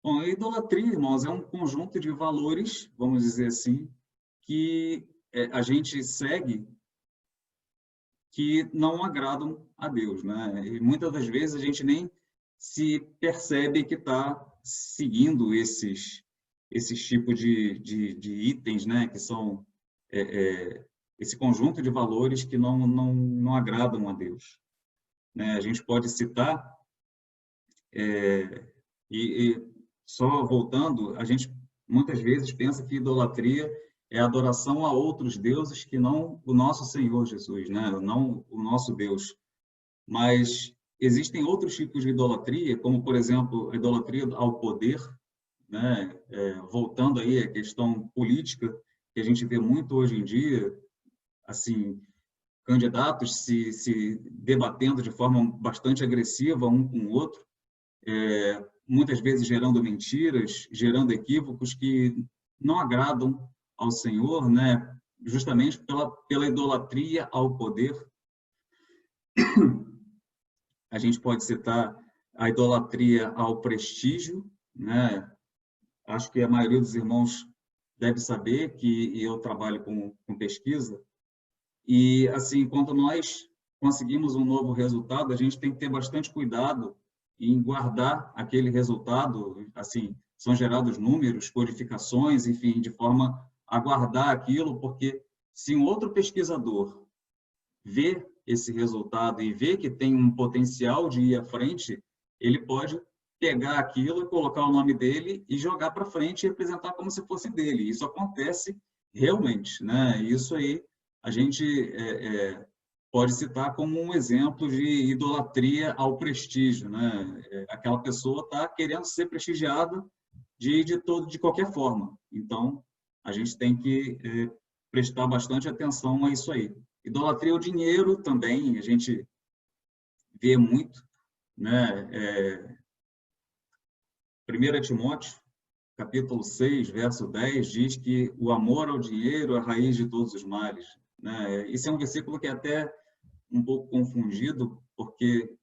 Bom, a idolatria, irmãos, é um conjunto de valores, vamos dizer assim, que a gente segue, que não agradam a Deus, né? E muitas das vezes a gente nem se percebe que está seguindo esses tipos de itens, né? Que são esse conjunto de valores que não agradam a Deus, né? A gente pode citar, e só voltando, a gente muitas vezes pensa que idolatria é adoração a outros deuses que não o nosso Senhor Jesus, né? Não o nosso Deus. Mas existem outros tipos de idolatria, como, por exemplo, a idolatria ao poder, né? Voltando aí à questão política, que a gente vê muito hoje em dia, assim, candidatos se debatendo de forma bastante agressiva um com o outro, muitas vezes gerando mentiras, gerando equívocos que não agradam ao Senhor, né? Justamente pela idolatria ao poder. A gente pode citar a idolatria ao prestígio, né? Acho que a maioria dos irmãos deve saber que eu trabalho com pesquisa, e assim, quando nós conseguimos um novo resultado, a gente tem que ter bastante cuidado em guardar aquele resultado. Assim, são gerados números, codificações, enfim, de forma a guardar aquilo, porque se um outro pesquisador vê esse resultado e vê que tem um potencial de ir à frente, ele pode pegar aquilo, colocar o nome dele e jogar para frente e representar como se fosse dele. Isso acontece realmente, né? Isso aí a gente pode citar como um exemplo de idolatria ao prestígio, né? Aquela pessoa está querendo ser prestigiada de qualquer forma. Então, a gente tem que prestar bastante atenção a isso aí. Idolatria ao dinheiro também, a gente vê muito, né? 1 Timóteo, capítulo 6, verso 10, diz que o amor ao dinheiro é a raiz de todos os males, né? Esse é um versículo que é até um pouco confundido, porque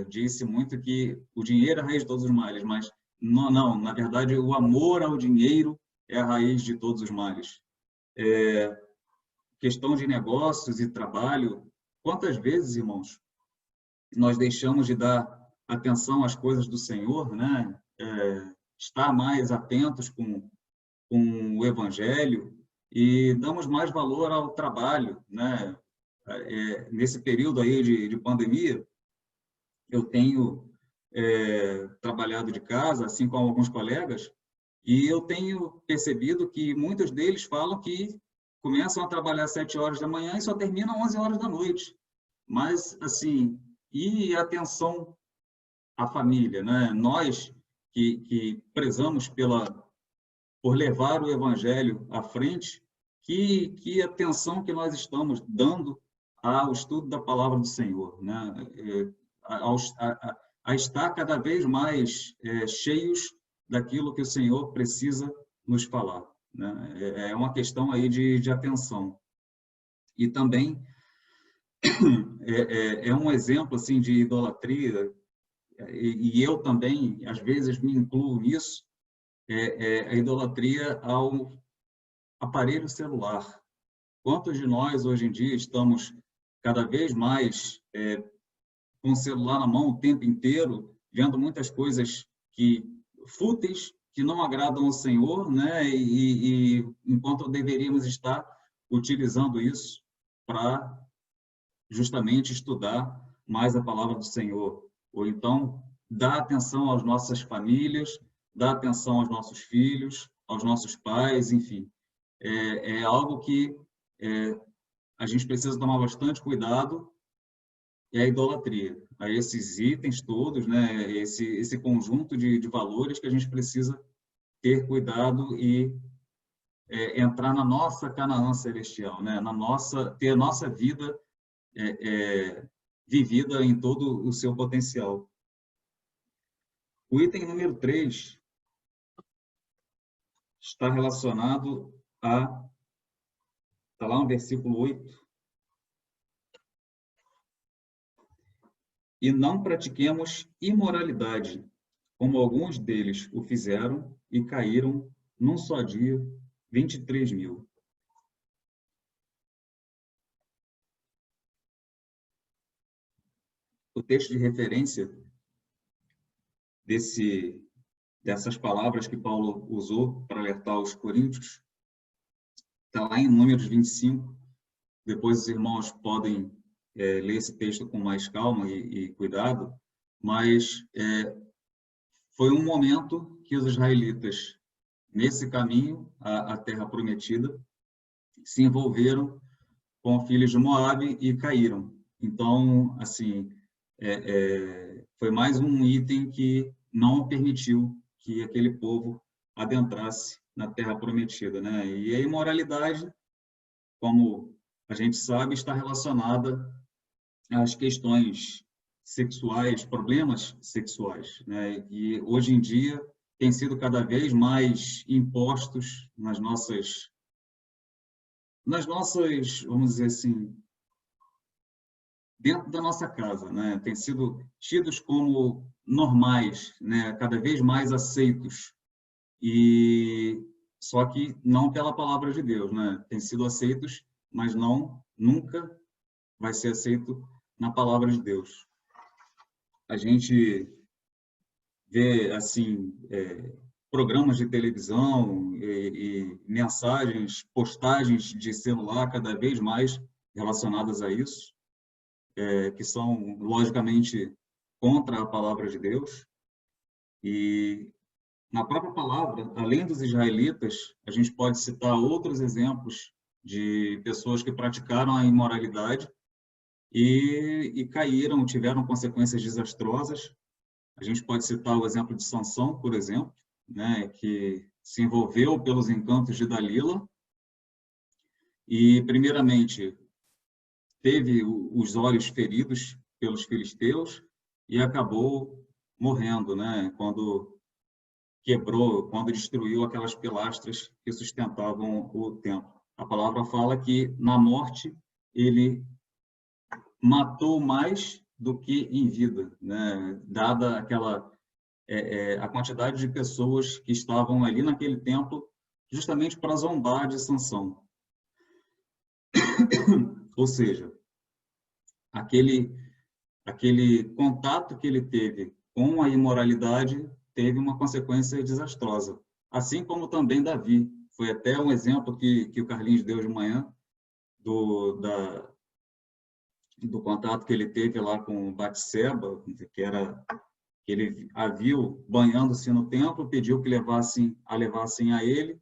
disse muito que o dinheiro é a raiz de todos os males, mas não, na verdade, o amor ao dinheiro é a raiz de todos os males. Questão de negócios e trabalho, quantas vezes, irmãos, nós deixamos de dar atenção às coisas do Senhor, né? Estar mais atentos com o Evangelho e damos mais valor ao trabalho, né? Nesse período aí de pandemia, eu tenho trabalhado de casa, assim como alguns colegas, e eu tenho percebido que muitos deles falam que começam a trabalhar às 7 horas da manhã e só terminam às 11 horas da noite. Mas, assim, e atenção à família, né? Nós que prezamos por levar o Evangelho à frente, que atenção que nós estamos dando ao estudo da Palavra do Senhor, né? A estar cada vez mais cheios daquilo que o Senhor precisa nos falar, né? É uma questão aí de atenção. E também é um exemplo assim de idolatria, e eu também às vezes me incluo nisso, a idolatria ao aparelho celular. Quantos de nós hoje em dia estamos cada vez mais com o celular na mão o tempo inteiro, vendo muitas coisas fúteis, que não agradam ao Senhor, né? E enquanto deveríamos estar utilizando isso para justamente estudar mais a palavra do Senhor, ou então dar atenção às nossas famílias, dar atenção aos nossos filhos, aos nossos pais, enfim. É algo que a gente precisa tomar bastante cuidado, é a idolatria, a esses itens todos, né? Esse conjunto de valores que a gente precisa ter cuidado e entrar na nossa Canaã celestial, né? Ter a nossa vida vivida em todo o seu potencial. O item número 3 está relacionado está lá no versículo 8. E não pratiquemos imoralidade, como alguns deles o fizeram e caíram num só dia 23.000. O texto de referência dessas palavras que Paulo usou para alertar os coríntios está lá em Números 25. Depois os irmãos podem ler esse texto com mais calma e cuidado, mas foi um momento que os israelitas, nesse caminho à Terra Prometida, se envolveram com filhos de Moabe e caíram. Então, assim, foi mais um item que não permitiu que aquele povo adentrasse na Terra Prometida, né? E a imoralidade, como a gente sabe, está relacionada às questões sexuais, problemas sexuais, né? E hoje em dia tem sido cada vez mais impostos nas nossas, vamos dizer assim, dentro da nossa casa, né? Tem sido tidos como normais, né? Cada vez mais aceitos. E só que não pela palavra de Deus, né? Tem sido aceitos, mas nunca vai ser aceito na palavra de Deus. A gente vê assim programas de televisão e mensagens, postagens de celular cada vez mais relacionadas a isso, que são logicamente contra a palavra de Deus. E na própria palavra, além dos israelitas, a gente pode citar outros exemplos de pessoas que praticaram a imoralidade e caíram, tiveram consequências desastrosas. A gente pode citar o exemplo de Sansão, por exemplo, né, que se envolveu pelos encantos de Dalila e, primeiramente, teve os olhos feridos pelos filisteus e acabou morrendo, né, quando destruiu aquelas pilastras que sustentavam o templo. A palavra fala que, na morte, ele matou mais do que em vida, né? Dada a quantidade de pessoas que estavam ali naquele templo, justamente para zombar de Sansão. Ou seja, aquele contato que ele teve com a imoralidade teve uma consequência desastrosa. Assim como também Davi. Foi até um exemplo que o Carlinhos deu de manhã, do contato que ele teve lá com Batseba, que ele a viu banhando-se no templo, pediu que levassem a ele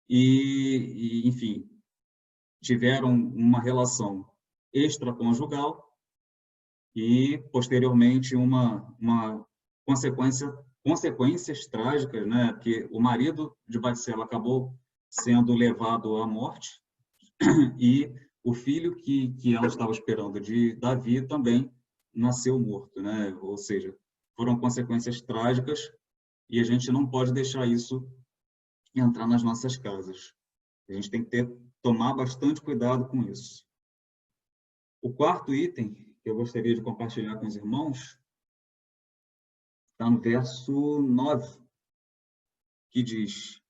e, enfim, tiveram uma relação extraconjugal e, posteriormente, uma consequências trágicas, né? Porque o marido de Batseba acabou sendo levado à morte e o filho que ela estava esperando de Davi também nasceu morto, né? Ou seja, foram consequências trágicas e a gente não pode deixar isso entrar nas nossas casas. A gente tem que tomar bastante cuidado com isso. O quarto item que eu gostaria de compartilhar com os irmãos está no verso 9, que diz: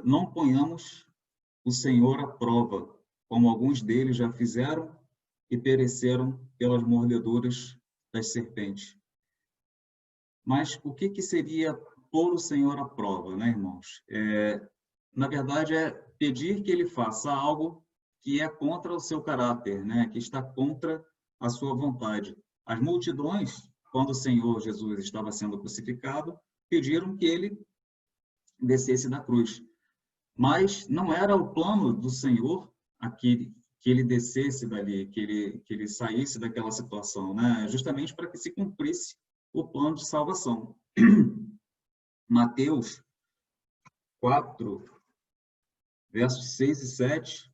não ponhamos o Senhor à prova, como alguns deles já fizeram e pereceram pelas mordeduras das serpentes. Mas o que seria pôr o Senhor à prova, né, irmãos? Na verdade, é pedir que ele faça algo que é contra o seu caráter, né, que está contra a sua vontade. As multidões, quando o Senhor Jesus estava sendo crucificado, pediram que ele descesse da cruz. Mas não era o plano do Senhor que ele descesse dali, que ele saísse daquela situação, né? Justamente para que se cumprisse o plano de salvação. Mateus 4, versos 6 e 7,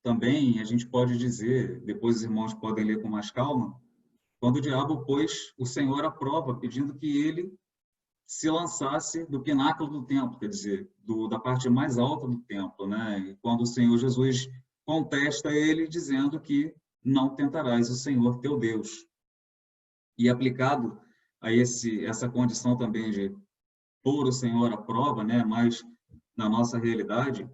também a gente pode dizer, depois os irmãos podem ler com mais calma, quando o diabo pôs o Senhor à prova, pedindo que ele se lançasse do pináculo do templo, quer dizer, da parte mais alta do templo, né? E quando o Senhor Jesus contesta ele, dizendo que não tentarás o Senhor teu Deus. E aplicado a essa condição também de pôr o Senhor à prova, né? Mas na nossa realidade,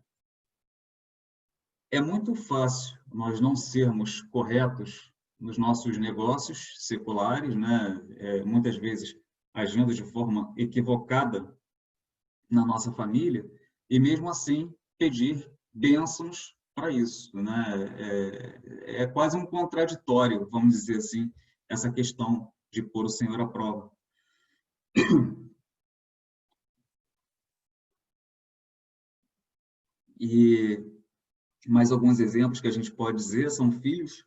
é muito fácil nós não sermos corretos nos nossos negócios seculares, né? Muitas vezes agindo de forma equivocada na nossa família, e mesmo assim pedir bênçãos para isso, né? É quase um contraditório, vamos dizer assim, essa questão de pôr o Senhor à prova. E mais alguns exemplos que a gente pode dizer são filhos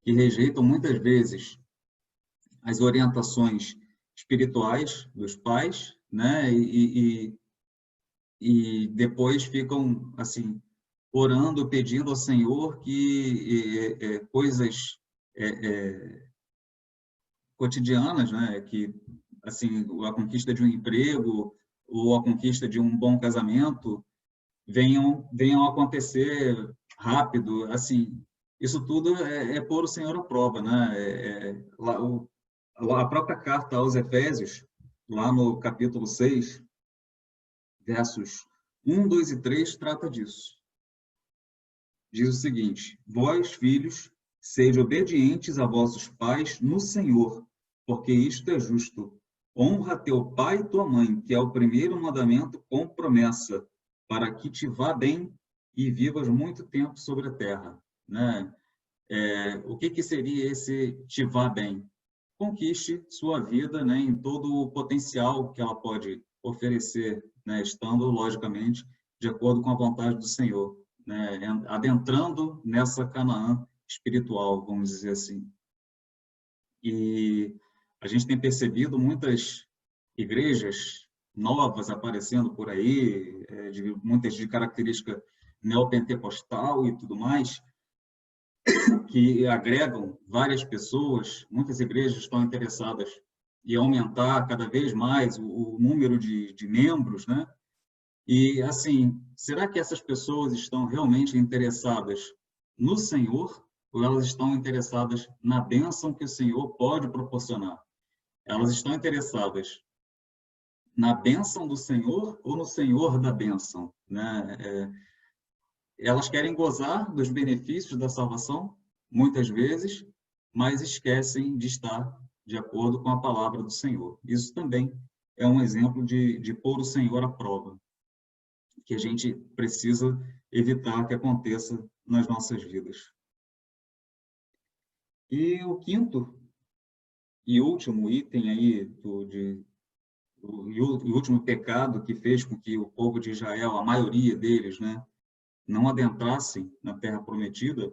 que rejeitam muitas vezes as orientações espirituais dos pais, né? E depois ficam assim orando, pedindo ao Senhor que coisas cotidianas, né, que assim, a conquista de um emprego ou a conquista de um bom casamento venham a acontecer rápido, assim, isso tudo é pôr o Senhor à prova, né? A própria carta aos Efésios, lá no capítulo 6, versos 1, 2 e 3, trata disso. Diz o seguinte: vós, filhos, sede obedientes a vossos pais no Senhor, porque isto é justo. Honra teu pai e tua mãe, que é o primeiro mandamento com promessa, para que te vá bem e vivas muito tempo sobre a terra. Né? O que seria esse te vá bem? Conquiste sua vida, né, em todo o potencial que ela pode oferecer, né, estando, logicamente, de acordo com a vontade do Senhor, né, adentrando nessa Canaã espiritual, vamos dizer assim. E a gente tem percebido muitas igrejas novas aparecendo por aí, muitas de característica neopentecostal e tudo mais, que agregam várias pessoas. Muitas igrejas estão interessadas em aumentar cada vez mais o número de membros, né? E, assim, será que essas pessoas estão realmente interessadas no Senhor ou elas estão interessadas na bênção que o Senhor pode proporcionar? Elas estão interessadas na bênção do Senhor ou no Senhor da bênção, né? Elas querem gozar dos benefícios da salvação, muitas vezes, mas esquecem de estar de acordo com a palavra do Senhor. Isso também é um exemplo de pôr o Senhor à prova, que a gente precisa evitar que aconteça nas nossas vidas. E o quinto e último item aí, o último pecado que fez com que o povo de Israel, a maioria deles, né, não adentrassem na terra prometida,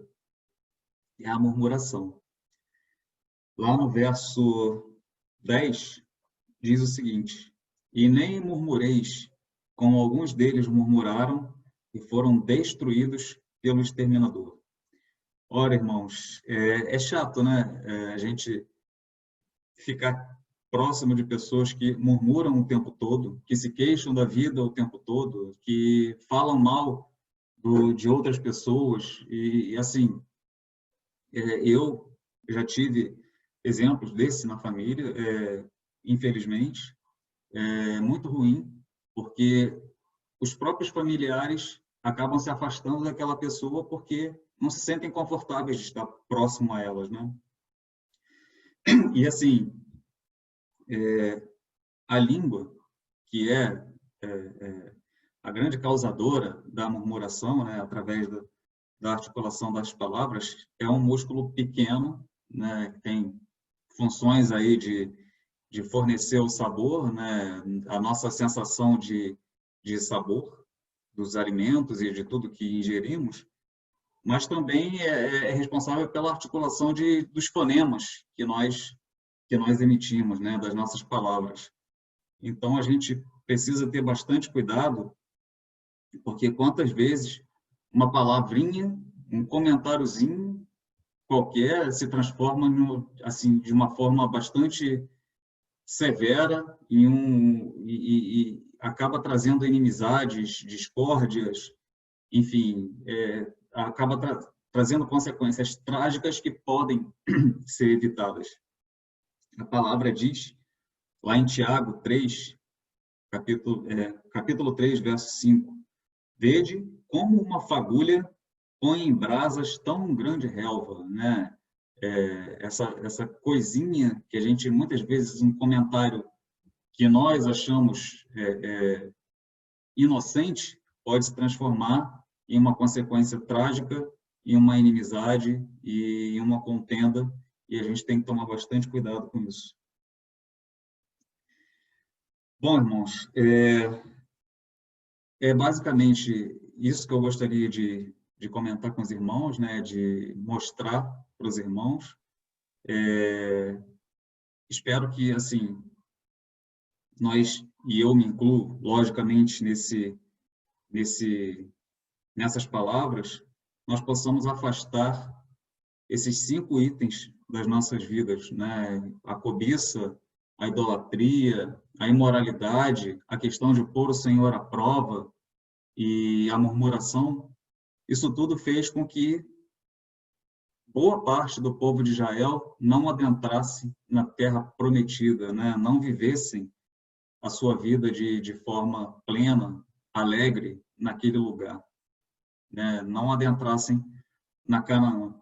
é a murmuração. Lá no verso 10, diz o seguinte: e nem murmureis, como alguns deles murmuraram e foram destruídos pelo exterminador. Ora, irmãos, é chato, né? A gente ficar próximo de pessoas que murmuram o tempo todo, que se queixam da vida o tempo todo, que falam mal de outras pessoas. E assim, eu já tive exemplos desse na família, infelizmente. É muito ruim, porque os próprios familiares acabam se afastando daquela pessoa porque não se sentem confortáveis de estar próximo a elas, né? E assim, a língua, que é a grande causadora da murmuração, né, através da articulação das palavras, é um músculo pequeno, né, que tem funções aí de fornecer o sabor, né, a nossa sensação de sabor dos alimentos e de tudo que ingerimos, mas também é responsável pela articulação dos fonemas que nós emitimos, né, das nossas palavras. Então, a gente precisa ter bastante cuidado, porque quantas vezes uma palavrinha, um comentáriozinho qualquer se transforma assim, de uma forma bastante severa e acaba trazendo inimizades, discórdias, enfim, acaba trazendo consequências trágicas que podem ser evitadas. A palavra diz, lá em Tiago 3, capítulo 3, verso 5, vede como uma fagulha põe em brasas tão grande relva, né? Essa coisinha que a gente, muitas vezes, um comentário que nós achamos inocente, pode se transformar em uma consequência trágica, em uma inimizade e em uma contenda, e a gente tem que tomar bastante cuidado com isso. Bom, irmãos, basicamente isso que eu gostaria de comentar com os irmãos, né, de mostrar para os irmãos. Espero que, assim, nós, e eu me incluo, logicamente, nesse nessas palavras, nós possamos afastar esses 5 itens das nossas vidas, né? A cobiça, a idolatria, a imoralidade, a questão de pôr o Senhor à prova e a murmuração. Isso tudo fez com que boa parte do povo de Israel não adentrasse na terra prometida, né? Não vivessem a sua vida de forma plena, alegre naquele lugar, né? Não adentrassem na Canaã.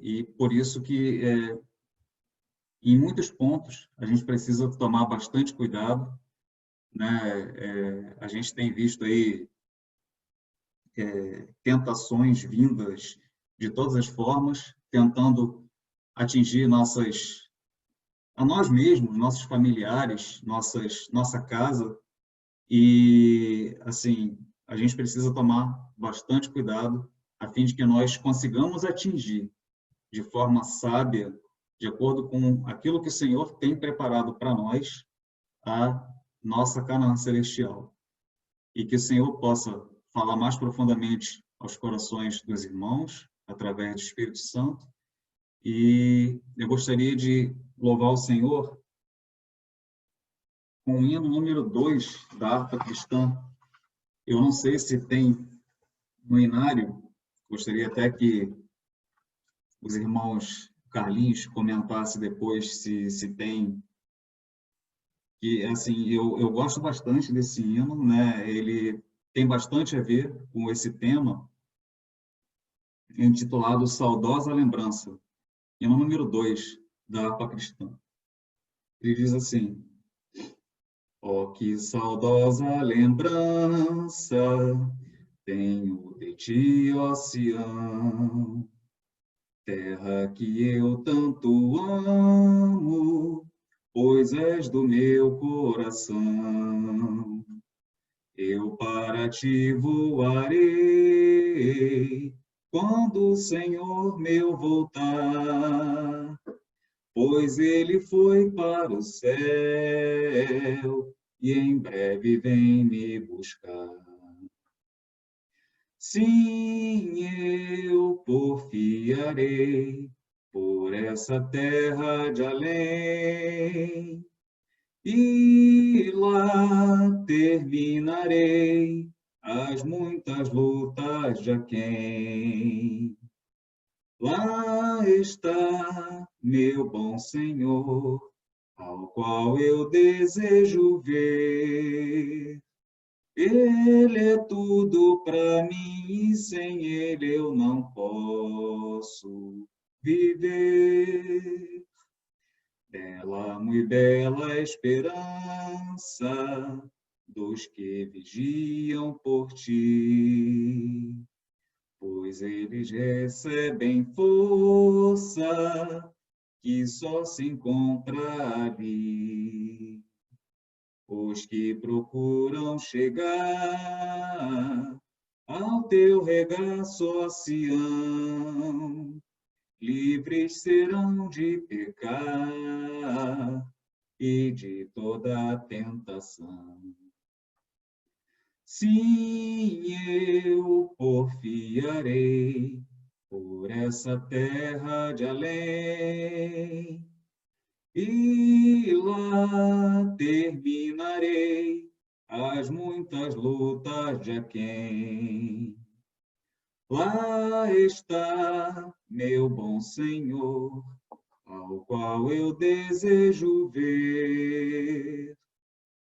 E por isso que, em muitos pontos, a gente precisa tomar bastante cuidado, né? A gente tem visto aí tentações vindas de todas as formas, tentando atingir a nós mesmos, nossos familiares, nossa casa. E, assim, a gente precisa tomar bastante cuidado a fim de que nós consigamos atingir de forma sábia, de acordo com aquilo que o Senhor tem preparado para nós, a nossa Canaã celestial. E que o Senhor possa falar mais profundamente aos corações dos irmãos, através do Espírito Santo. E eu gostaria de louvar o Senhor com o hino número 2 da harpa cristã. Eu não sei se tem no inário, gostaria até que os irmãos Carlinhos comentasse depois se tem. E, assim, eu gosto bastante desse hino, né? Ele tem bastante a ver com esse tema, intitulado Saudosa Lembrança, hino número 2 da harpa cristã. Ele diz assim: ó, que saudosa lembrança tenho de ti, ó Sião, terra que eu tanto amo, pois és do meu coração. Eu para ti voarei, quando o Senhor meu voltar, pois ele foi para o céu e em breve vem me buscar. Sim, eu porfiarei por essa terra de além, e lá terminarei as muitas lutas de Aquém. Lá está meu bom Senhor, ao qual eu desejo ver. Ele é tudo para mim e sem ele eu não posso viver. Bela, muito bela esperança dos que vigiam por ti, pois eles recebem força que só se encontra ali. Os que procuram chegar ao teu regaço, ó Sião, livres serão de pecar e de toda tentação. Sim, eu porfiarei por essa terra de além, e lá terminarei as muitas lutas de Aquém. Lá está meu bom Senhor, ao qual eu desejo ver.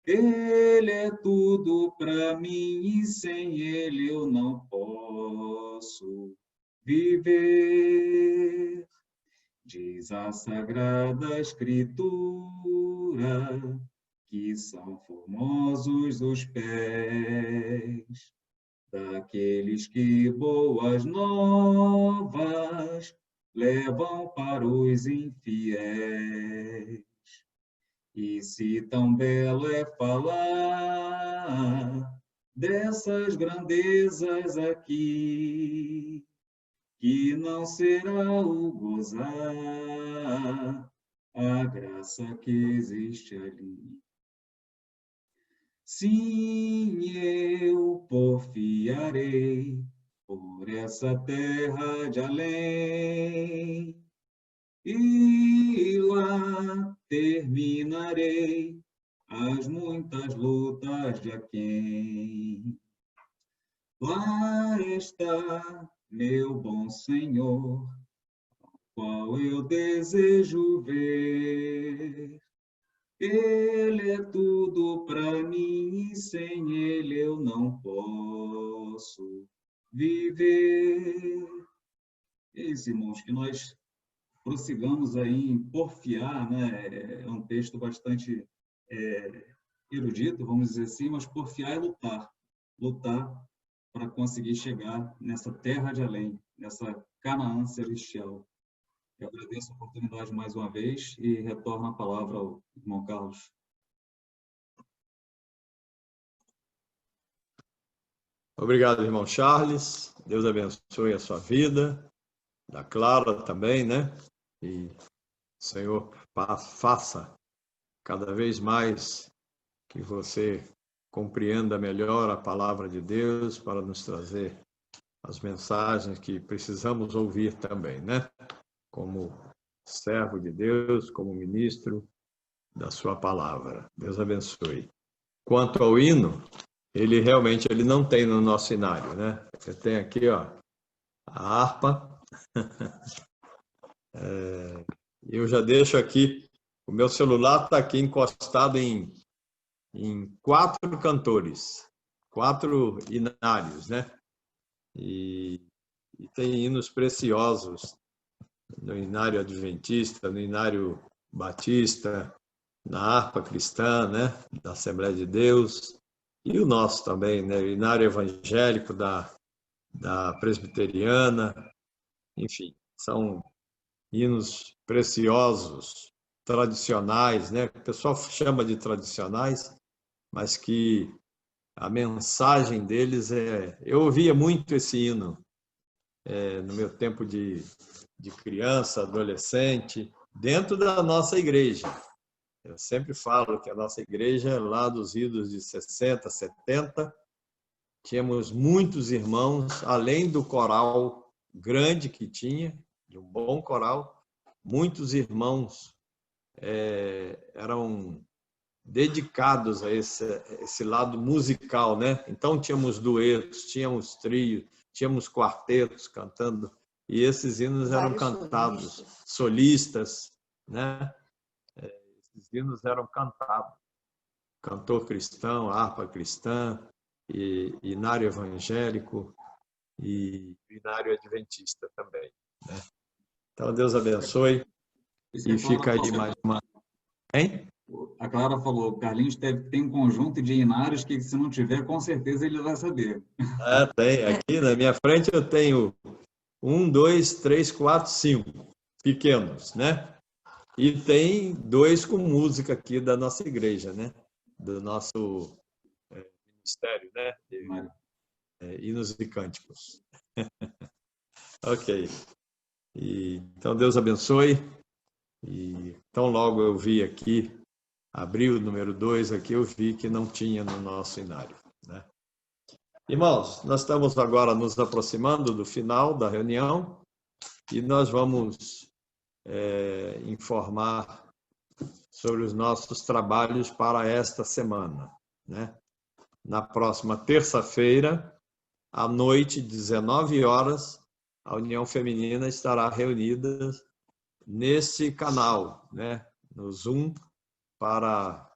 Ele é tudo para mim e sem ele eu não posso viver. Diz a Sagrada Escritura que são formosos os pés daqueles que boas novas levam para os infiéis. E se tão belo é falar dessas grandezas aqui, que não será o gozar a graça que existe ali. Sim, eu porfiarei por essa terra de além, e lá terminarei as muitas lutas de aquém. Lá está meu bom Senhor, qual eu desejo ver. Ele é tudo para mim e sem ele eu não posso viver. É isso, irmãos, que nós prossigamos aí em porfiar, né? É um texto bastante erudito, vamos dizer assim, mas porfiar é lutar. Lutar para conseguir chegar nessa terra de além, nessa Canaã celestial. Eu agradeço a oportunidade mais uma vez e retorno a palavra ao irmão Carlos. Obrigado, irmão Charles. Deus abençoe a sua vida, da Clara também, né? E o Senhor faça cada vez mais que você compreenda melhor a palavra de Deus para nos trazer as mensagens que precisamos ouvir também, né? Como servo de Deus, como ministro da sua palavra. Deus abençoe. Quanto ao hino, ele realmente não tem no nosso cenário, né? Você tem aqui, ó, a harpa. Eu já deixo aqui, o meu celular está aqui encostado em 4 cantores, 4 hinários, né? E tem hinos preciosos no hinário adventista, no hinário batista, na harpa cristã, né? Da Assembleia de Deus, e o nosso também, né? O hinário evangélico da presbiteriana, enfim, são hinos preciosos, tradicionais, né? O pessoal chama de tradicionais, mas que a mensagem deles é... Eu ouvia muito esse hino no meu tempo de criança, adolescente, dentro da nossa igreja. Eu sempre falo que a nossa igreja, lá dos idos de 60, 70, tínhamos muitos irmãos, além do coral grande que tinha, de um bom coral, muitos irmãos eram dedicados a esse lado musical, né? Então tínhamos duetos, tínhamos trios, tínhamos quartetos cantando, e esses hinos eram cantados, solistas, né? Esses hinos eram cantados. Cantor cristão, harpa cristã, e hinário evangélico e hinário adventista também, né? Então, Deus abençoe. E fica aí mais uma... Hein? A Clara falou, Carlinhos tem um conjunto de hinários que, se não tiver, com certeza ele vai saber. Tem. Aqui na minha frente eu tenho 1, 2, 3, 4, 5 pequenos, né? E tem 2 com música aqui da nossa igreja, né? Do nosso ministério, né? Hinos e cânticos. Ok. Então, Deus abençoe. E tão logo eu vi aqui, abri o número 2 aqui, eu vi que não tinha no nosso hinário, né? Irmãos, nós estamos agora nos aproximando do final da reunião e nós vamos informar sobre os nossos trabalhos para esta semana, né? Na próxima terça-feira, à noite, 19 horas, a União Feminina estará reunida nesse canal, né? No Zoom, para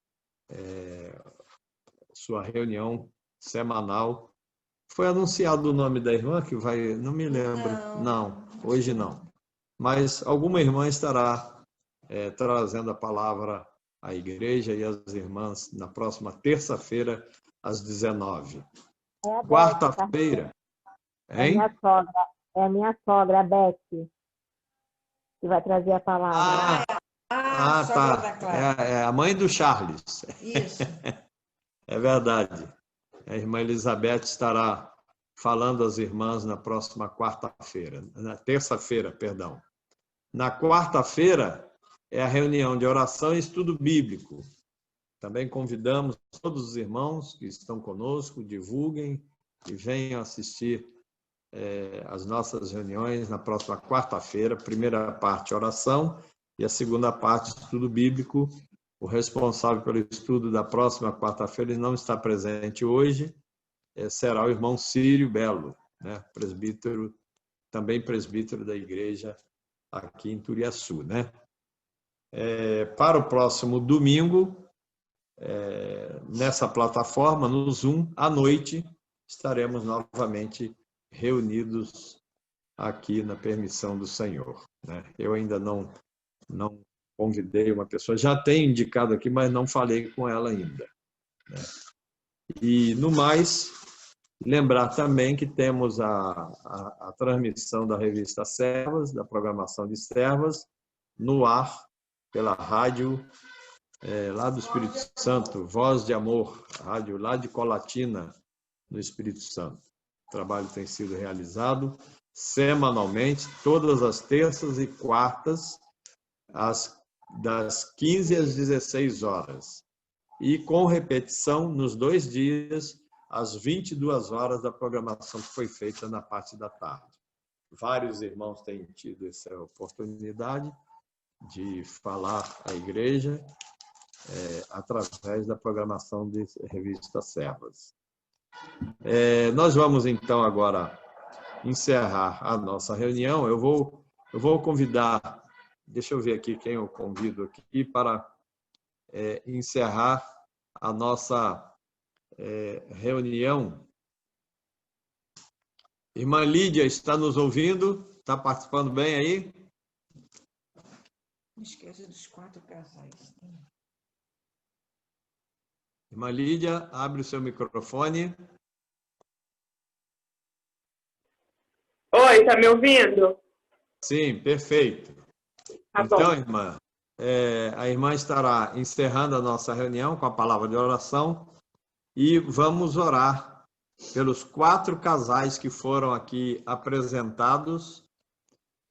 sua reunião semanal. Foi anunciado o nome da irmã que vai... Não me lembro. Não, hoje não. Mas alguma irmã estará trazendo a palavra à igreja e às irmãs na próxima terça-feira, às 19. Quarta-feira. Hein? É a minha sogra, a Beth, que vai trazer a palavra. Tá. É a mãe do Charles. Isso. É verdade. A irmã Elizabeth estará falando às irmãs na próxima quarta-feira, na terça-feira, perdão. Na quarta-feira é a reunião de oração e estudo bíblico. Também convidamos todos os irmãos que estão conosco, divulguem e venham assistir as nossas reuniões na próxima quarta-feira. Primeira parte, oração, e a segunda parte, estudo bíblico. O responsável pelo estudo da próxima quarta-feira não está presente hoje, será o irmão Círio Belo, né? Presbítero, também presbítero da igreja aqui em Turiaçu, né? Para o próximo domingo, nessa plataforma, no Zoom, à noite, estaremos novamente reunidos aqui na permissão do Senhor, né? Eu ainda não convidei uma pessoa, já tenho indicado aqui, mas não falei com ela ainda, né? E, no mais, lembrar também que temos a transmissão da revista Servas, da programação de Servas, no ar, pela rádio lá do Espírito Santo, Voz de Amor, rádio lá de Colatina, no Espírito Santo. O trabalho tem sido realizado semanalmente, todas as terças e quartas, das 15 às 16 horas. E com repetição nos 2 dias, às 22 horas da programação que foi feita na parte da tarde. Vários irmãos têm tido essa oportunidade de falar à igreja através da programação de revista Servas. Nós vamos, então, agora encerrar a nossa reunião. Eu vou convidar, deixa eu ver aqui quem eu convido aqui para encerrar a nossa reunião. Irmã Lídia, está nos ouvindo? Está participando bem aí? Não esquece dos 4 casais. Irmã Lídia, abre o seu microfone. Oi, tá me ouvindo? Sim, perfeito. Tá então, bom. irmã, a irmã estará encerrando a nossa reunião com a palavra de oração e vamos orar pelos 4 casais que foram aqui apresentados,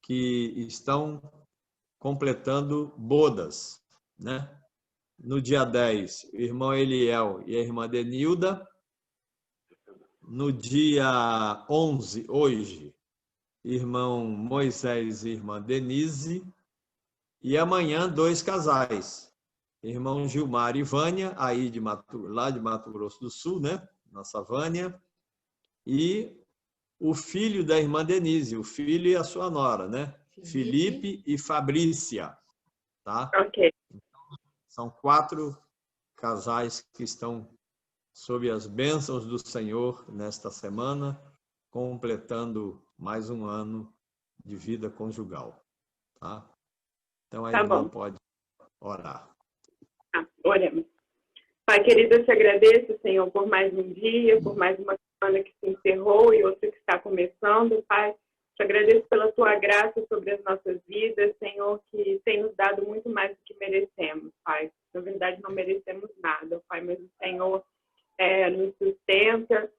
que estão completando bodas, né? No dia 10, o irmão Eliel e a irmã Denilda. No dia 11, hoje, irmão Moisés e irmã Denise. E amanhã, 2 casais, irmão Gilmar e Vânia, aí lá de Mato Grosso do Sul, né? Nossa Vânia. E o filho da irmã Denise, o filho e a sua nora, né? Felipe e Fabrícia, tá? Ok. São 4 casais que estão sob as bênçãos do Senhor nesta semana, completando mais um ano de vida conjugal, tá? Então a irmã pode orar. Oremos. Pai querido, eu te agradeço, Senhor, por mais um dia, por mais uma semana que se encerrou e outra que está começando, Pai. Te agradeço pela tua graça sobre as nossas vidas, Senhor, que tem nos dado muito mais do que merecemos, Pai. Na verdade, não merecemos nada, Pai, mas o Senhor nos sustenta,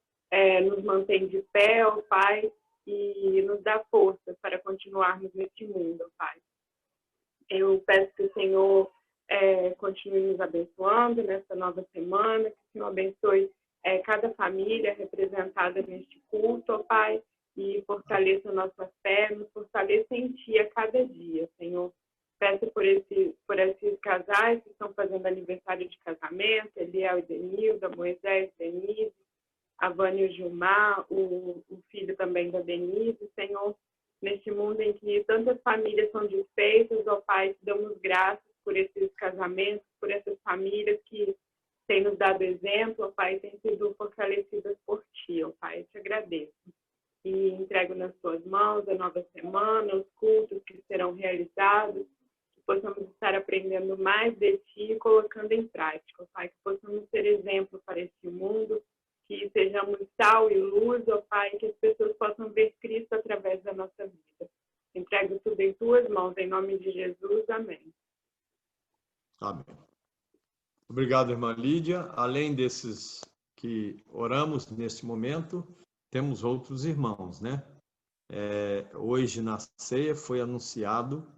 nos mantém de pé, ó Pai, e nos dá força para continuarmos neste mundo, Pai. Eu peço que o Senhor continue nos abençoando nessa nova semana, que o Senhor abençoe cada família representada neste culto, ó Pai, e fortaleça a nossa fé, nos fortaleça em Ti a cada dia, Senhor. Peço por esses casais que estão fazendo aniversário de casamento, Eliel e Denilda, Moisés, Denise, a Vânia e o Gilmar, o filho também da Denise, Senhor. Neste mundo em que tantas famílias são desfeitas, ó Pai, te damos graças por esses casamentos, por essas famílias que têm nos dado exemplo, ó Pai, têm sido fortalecidas por Ti, ó Pai. Eu te agradeço. E entrego nas Tuas mãos a nova semana, os cultos que serão realizados, que possamos estar aprendendo mais de Ti e colocando em prática, ó Pai, que possamos ser exemplo para este mundo, que sejamos sal e luz, ó Pai, que as pessoas possam ver Cristo através da nossa vida. Entrego tudo em Tuas mãos, em nome de Jesus. Amém. Amém. Obrigado, irmã Lídia. Além desses que oramos neste momento, temos outros irmãos, né? Hoje, na ceia, foi anunciado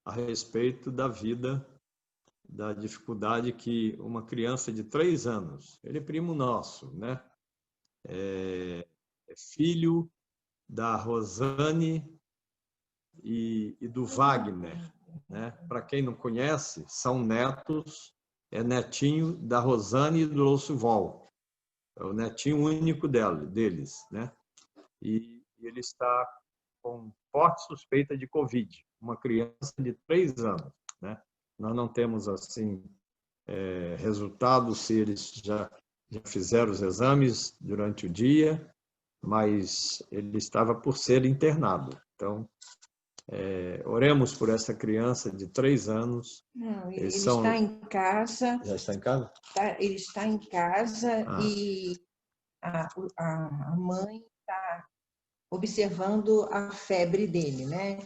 a respeito da vida da dificuldade que uma criança de 3 anos, ele é primo nosso, né? É filho da Rosane e do Wagner, né? Para quem não conhece, são netos, é netinho da Rosane e do Lúcio, é o netinho único deles, né? E ele está com forte suspeita de Covid, uma criança de 3 anos, né? Nós não temos, assim, resultados se eles já fizeram os exames durante o dia, mas ele estava por ser internado. Então, oremos por essa criança de 3 anos. Não, ele está em casa. Já está em casa? Ele está em casa e a mãe está observando a febre dele, né?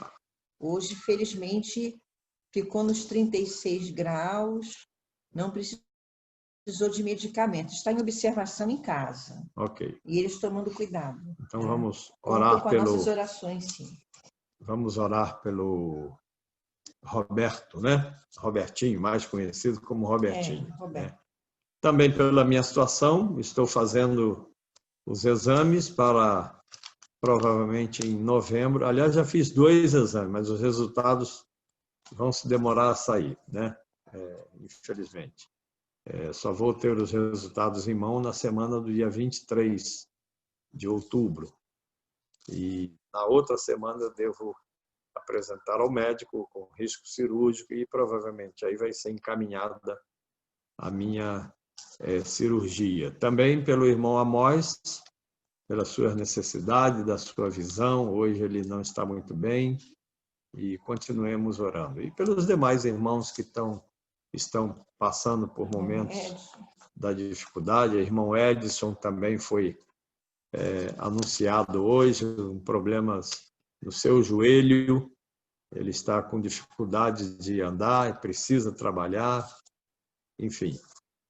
Hoje, felizmente, ficou nos 36 graus, não precisou de medicamento, está em observação em casa. Ok. E eles tomando cuidado. Então, vamos orar com nossas orações, sim. Vamos orar pelo Roberto, né? Robertinho, mais conhecido como Robertinho. Roberto. Também pela minha situação, estou fazendo os exames para provavelmente em novembro. Aliás, já fiz 2 exames, mas os resultados vão se demorar a sair, né? Infelizmente. Só vou ter os resultados em mão na semana do dia 23 de outubro. E na outra semana eu devo apresentar ao médico com risco cirúrgico e provavelmente aí vai ser encaminhada a minha cirurgia. Também pelo irmão Amós, pela sua necessidade, da sua visão. Hoje ele não está muito bem e continuemos orando. E pelos demais irmãos que estão passando por momentos da dificuldade. O irmão Edson também foi anunciado hoje, problemas no seu joelho, ele está com dificuldade de andar, precisa trabalhar, enfim,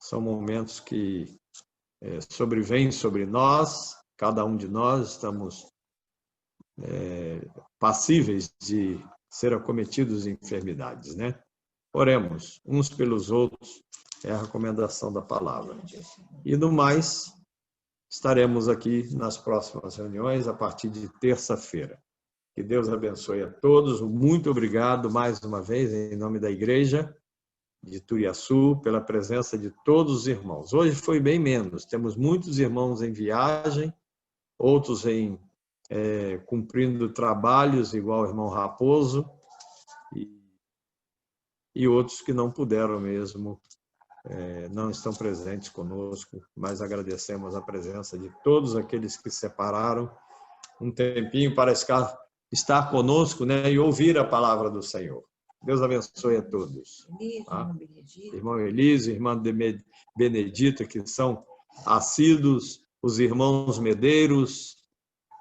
são momentos que sobrevêm sobre nós, cada um de nós estamos passíveis de ser acometidos de enfermidades, né? Oremos uns pelos outros, é a recomendação da palavra. E no mais, estaremos aqui nas próximas reuniões a partir de terça-feira. Que Deus abençoe a todos. Muito obrigado mais uma vez, em nome da Igreja de Turiaçu, pela presença de todos os irmãos. Hoje foi bem menos, temos muitos irmãos em viagem, outros cumprindo trabalhos, igual o irmão Raposo, e outros que não puderam mesmo, não estão presentes conosco, mas agradecemos a presença de todos aqueles que separaram um tempinho para estar conosco, né, e ouvir a palavra do Senhor. Deus abençoe a todos. Irmão Elísio, irmã Benedita, que são assíduos, os irmãos Medeiros,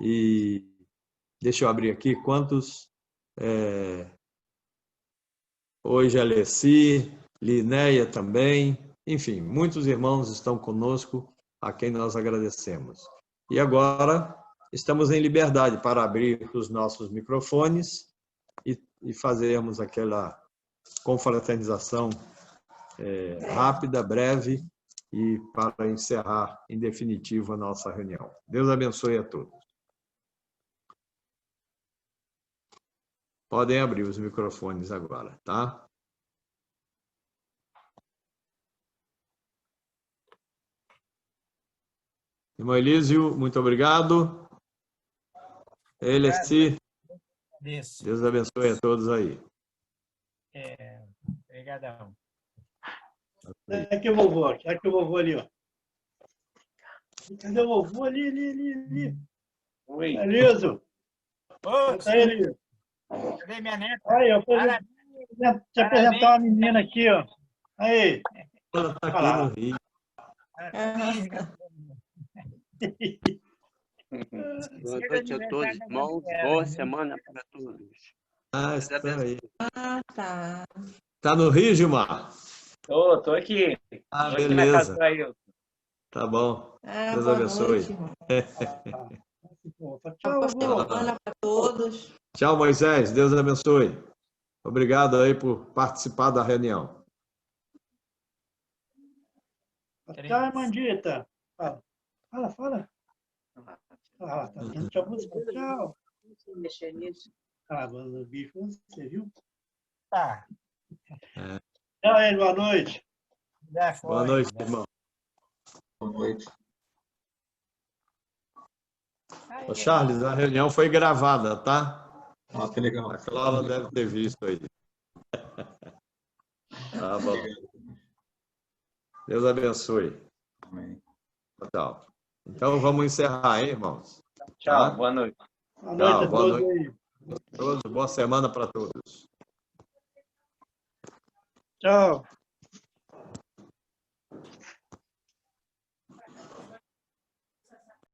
e deixa eu abrir aqui quantos... Hoje Alessi, Linéia também, enfim, muitos irmãos estão conosco, a quem nós agradecemos. E agora estamos em liberdade para abrir os nossos microfones e fazermos aquela confraternização rápida, breve, e para encerrar em definitivo a nossa reunião. Deus abençoe a todos. Podem abrir os microfones agora, tá? Irmão Elísio, muito obrigado. Elessi, Deus abençoe a todos aí. Obrigadão. Aqui o vovô ali, ó. Cadê o vovô? Ali. Oi. Eliso. Tá aí, Eliso. Cadê minha neta? Aí, eu vou te apresentar uma menina aqui, ó. Aí. Ela está aqui no Rio. Boa noite a todos, irmãos. Boa semana para todos. Está aí. Tá. Está no Rio, Gilmar? Tô aqui. Ah, tô beleza. Aqui na casa tá bom. Deus boa abençoe. Boa semana para todos. Tchau, Moisés. Deus abençoe. Obrigado aí por participar da reunião. Tchau, Amandita. Fala. Tá dando tchau, música. Tchau. Mexer nisso. No bicho, você viu? Tá. Tchau, ele, boa noite. Boa noite, irmão. Boa noite. Ô, Charles, a reunião foi gravada, tá? Ah, que legal. A Clara deve ter visto aí. Tá bom. Deus abençoe. Amém. Tchau. Então vamos encerrar, hein, irmãos? Tchau, Tá? boa noite. Boa noite a Boa todos noite aí. a todos. Boa semana para todos. Tchau.